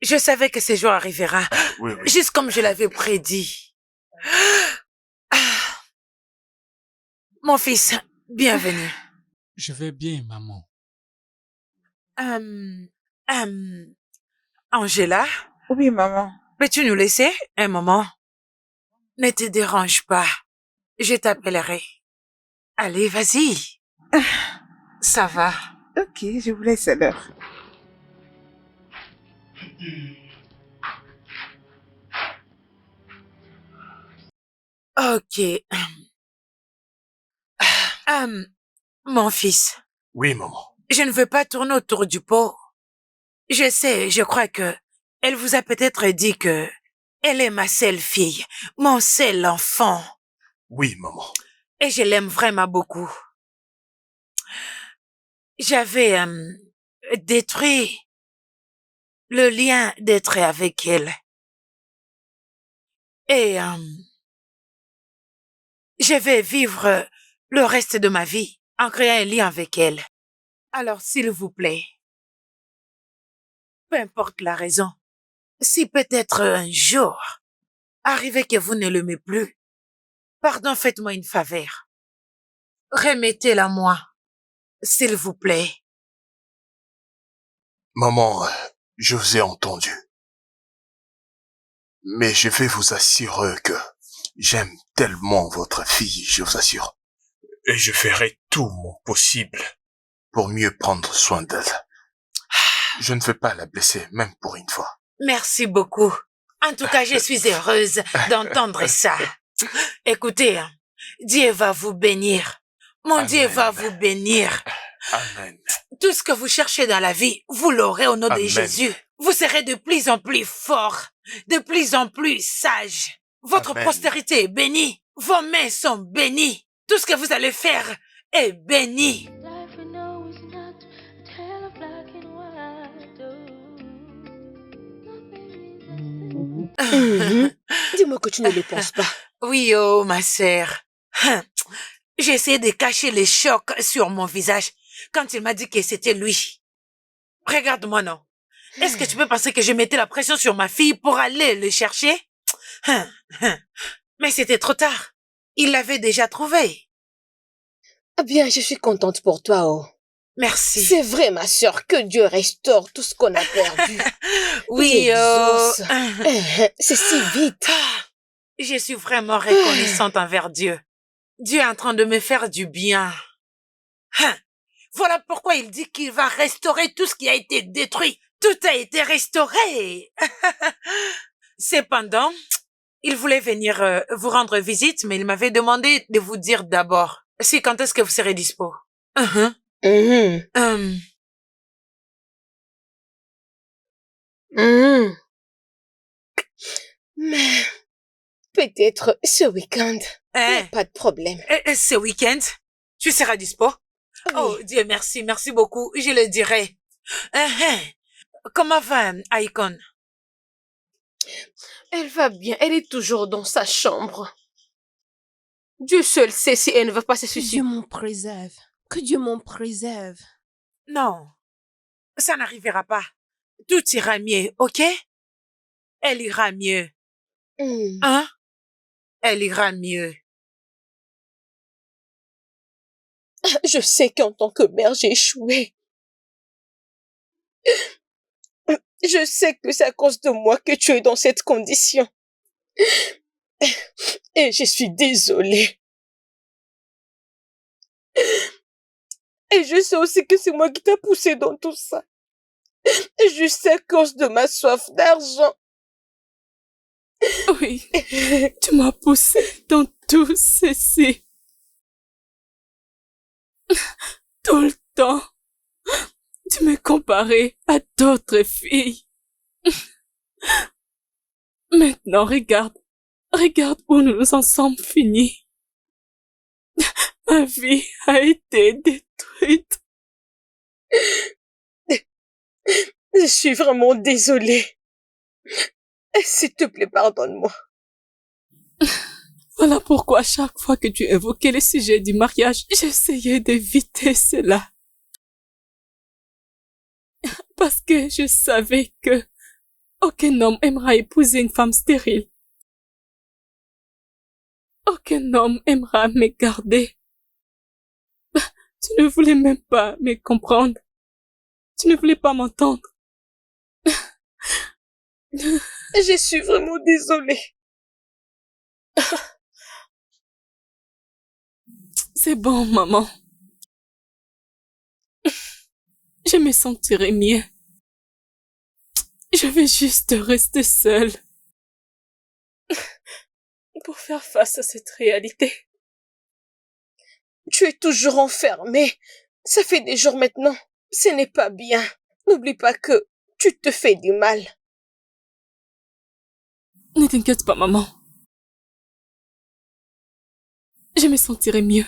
Je savais que ce jour arrivera. Oui. Juste comme je l'avais prédit. Mon fils, bienvenue. Je vais bien, maman. Angela, Oui, maman. peux-tu nous laisser un moment? Ne te dérange pas. Je t'appellerai. Allez, vas-y. Ça va. Ok, je vous laisse alors. Ok. Mon fils, Oui, maman. je ne veux pas tourner autour du pot. Je crois que elle vous a peut-être dit que elle est ma seule fille, mon seul enfant. Oui, maman. Et je l'aime vraiment beaucoup. J'avais détruit le lien d'être avec elle. Et je vais vivre le reste de ma vie en créant un lien avec elle. Alors, s'il vous plaît, peu importe la raison, si peut-être un jour, arrivé que vous ne l'aimez plus, pardon, faites-moi une faveur. Remettez-la moi, s'il vous plaît. Maman, je vous ai entendu. Mais je vais vous assurer que j'aime tellement votre fille, je vous assure. Et je ferai tout mon possible pour mieux prendre soin d'elle. Je ne veux pas la blesser, même pour une fois. Merci beaucoup. En tout cas, je suis heureuse d'entendre ça. Écoutez, Dieu va vous bénir. Mon Amen. Dieu va vous bénir. Amen. Tout ce que vous cherchez dans la vie, vous l'aurez au nom de Amen. Jésus. Vous serez de plus en plus fort, de plus en plus sage. Votre Amen. postérité est bénie. Vos mains sont bénies. Tout ce que vous allez faire est béni. Life we know is not a tale of black and white. Dis-moi que tu ne le penses pas. Oui, oh, ma sœur. J'ai essayé de cacher les chocs sur mon visage quand il m'a dit que c'était lui. Regarde-moi, non. Est-ce que tu peux penser que je mettais la pression sur ma fille pour aller le chercher? Mais c'était trop tard. Il l'avait déjà trouvé. Ah bien, je suis contente pour toi, oh. Merci. C'est vrai, ma sœur, que Dieu restaure tout ce qu'on a perdu. Oui, Il oh. exauce. C'est si vite. Je suis vraiment reconnaissante envers Dieu. Dieu est en train de me faire du bien. Voilà pourquoi il dit qu'il va restaurer tout ce qui a été détruit. Tout a été restauré. Cependant, il voulait venir vous rendre visite, mais il m'avait demandé de vous dire d'abord si quand est-ce que vous serez dispo. Mais peut-être ce week-end. Hein? Pas de problème. Ce week-end, tu seras dispo? Oui. Oh, Dieu merci, merci beaucoup, je le dirai. Comment va Icon? Elle va bien, elle est toujours dans sa chambre. Dieu seul sait si elle ne va pas se Que Dieu suicider. m'en préserve. Que Dieu m'en préserve. Non, ça n'arrivera pas. Tout ira mieux, ok? Elle ira mieux. Hein? Elle ira mieux. Je sais qu'en tant que mère, j'ai échoué. Je sais que c'est à cause de moi que tu es dans cette condition. Et je suis désolée. Et je sais aussi que c'est moi qui t'ai poussé dans tout ça. Et je sais à cause de ma soif d'argent. Oui, tu m'as poussé dans tout ceci. Tout le temps. Tu me comparais à d'autres filles. Maintenant, regarde où nous en sommes finis. Ma vie a été détruite. Je suis vraiment désolée. S'il te plaît, pardonne-moi. Voilà pourquoi chaque fois que tu évoquais le sujet du mariage, j'essayais d'éviter cela. Parce que je savais que aucun homme aimera épouser une femme stérile. Aucun homme aimera me garder. Tu ne voulais même pas me comprendre. Tu ne voulais pas m'entendre. Je suis vraiment désolée. C'est bon, maman. Je me sentirai mieux. Je vais juste rester seule. Pour faire face à cette réalité. Tu es toujours enfermée. Ça fait des jours maintenant. Ce n'est pas bien. N'oublie pas que tu te fais du mal. Ne t'inquiète pas, maman. Je me sentirai mieux.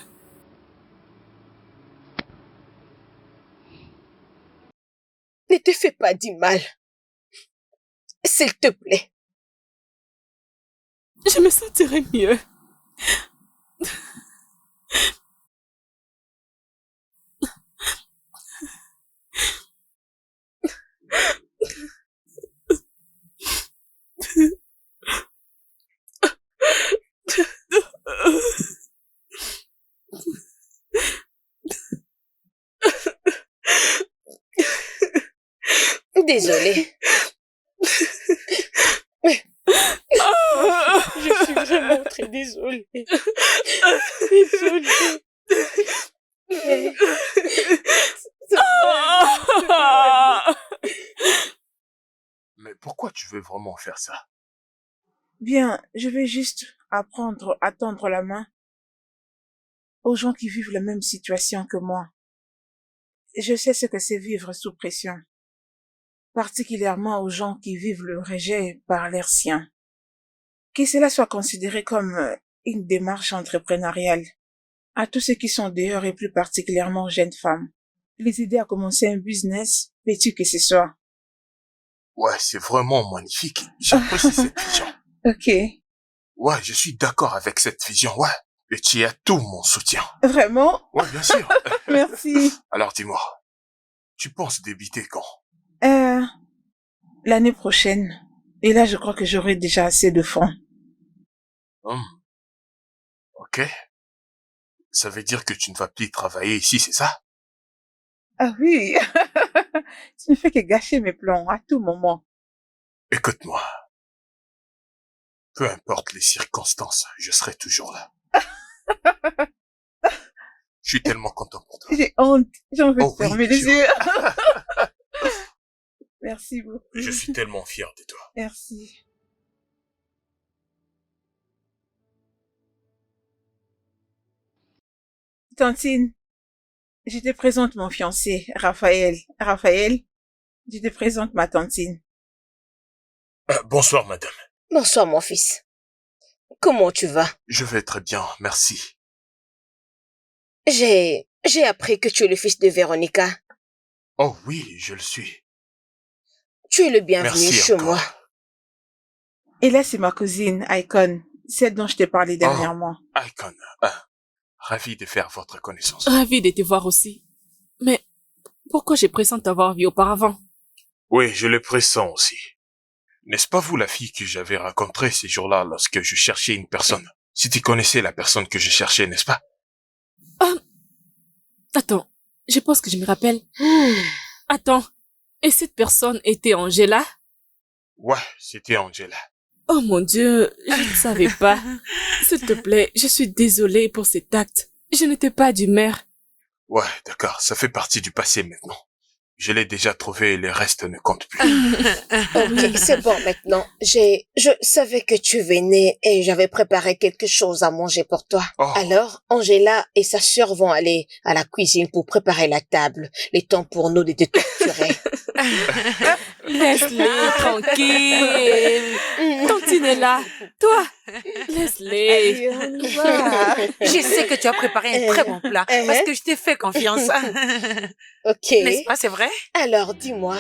Ne te fais pas du mal. S'il te plaît. Je me sentirai mieux. Désolée. Je suis vraiment très désolée. Désolée. Mais pourquoi tu veux vraiment faire ça? Bien, je vais juste apprendre à tendre la main aux gens qui vivent la même situation que moi. Je sais ce que c'est vivre sous pression, particulièrement aux gens qui vivent le rejet par l'air sien. Que cela soit considéré comme une démarche entrepreneuriale. À tous ceux qui sont dehors et plus particulièrement aux jeunes femmes, les aider à commencer un business, petit que ce soit. Ouais, c'est vraiment magnifique. J'apprécie cette vision. Ok. Ouais, je suis d'accord avec cette vision, ouais. Et tu as tout mon soutien. Vraiment? Ouais, bien sûr. Merci. Alors dis-moi, tu penses débiter quand? L'année prochaine. Et là, je crois que j'aurai déjà assez de fonds. Ok. Ça veut dire que tu ne vas plus travailler ici, c'est ça? Ah oui. Tu ne fais que gâcher mes plans à tout moment. Écoute-moi. Peu importe les circonstances, je serai toujours là. Je suis tellement content pour toi. J'ai honte. J'ai envie de fermer les jure. yeux. Merci beaucoup. Je suis tellement fier de toi. Merci. Tantine, je te présente mon fiancé, Raphaël. Raphaël, je te présente ma tantine. Bonsoir, madame. Bonsoir, mon fils. Comment tu vas? Je vais très bien, merci. J'ai appris que tu es le fils de Véronica. Oh oui, je le suis. Tu es le bienvenu Merci chez encore. moi. Et là, c'est ma cousine, Icon, celle dont je t'ai parlé dernièrement. Icon, ravi de faire votre connaissance. Ravi de te voir aussi. Mais pourquoi j'ai pressenti t'avoir vu auparavant? Oui, je le pressens aussi. N'est-ce pas vous la fille que j'avais rencontrée ces jours-là lorsque je cherchais une personne? Si tu connaissais la personne que je cherchais, n'est-ce pas? Attends, je pense que je me rappelle. Attends, et cette personne était Angela? Ouais, c'était Angela. Oh mon Dieu, je ne savais pas. S'il te plaît, je suis désolée pour cet acte. Je n'étais pas d'humeur. Ouais, d'accord, ça fait partie du passé maintenant. Je l'ai déjà trouvé et le reste ne compte plus. Ok, c'est bon maintenant. Je savais que tu venais et j'avais préparé quelque chose à manger pour toi. Oh. Alors, Angela et sa sœur vont aller à la cuisine pour préparer la table. Les temps pour nous de te torturer. Laisse-les tranquille. Tantine est là. Toi, laisse-les. Je sais que tu as préparé un très bon plat parce que je t'ai fait confiance. Ok. N'est-ce pas, c'est vrai? Alors, dis-moi,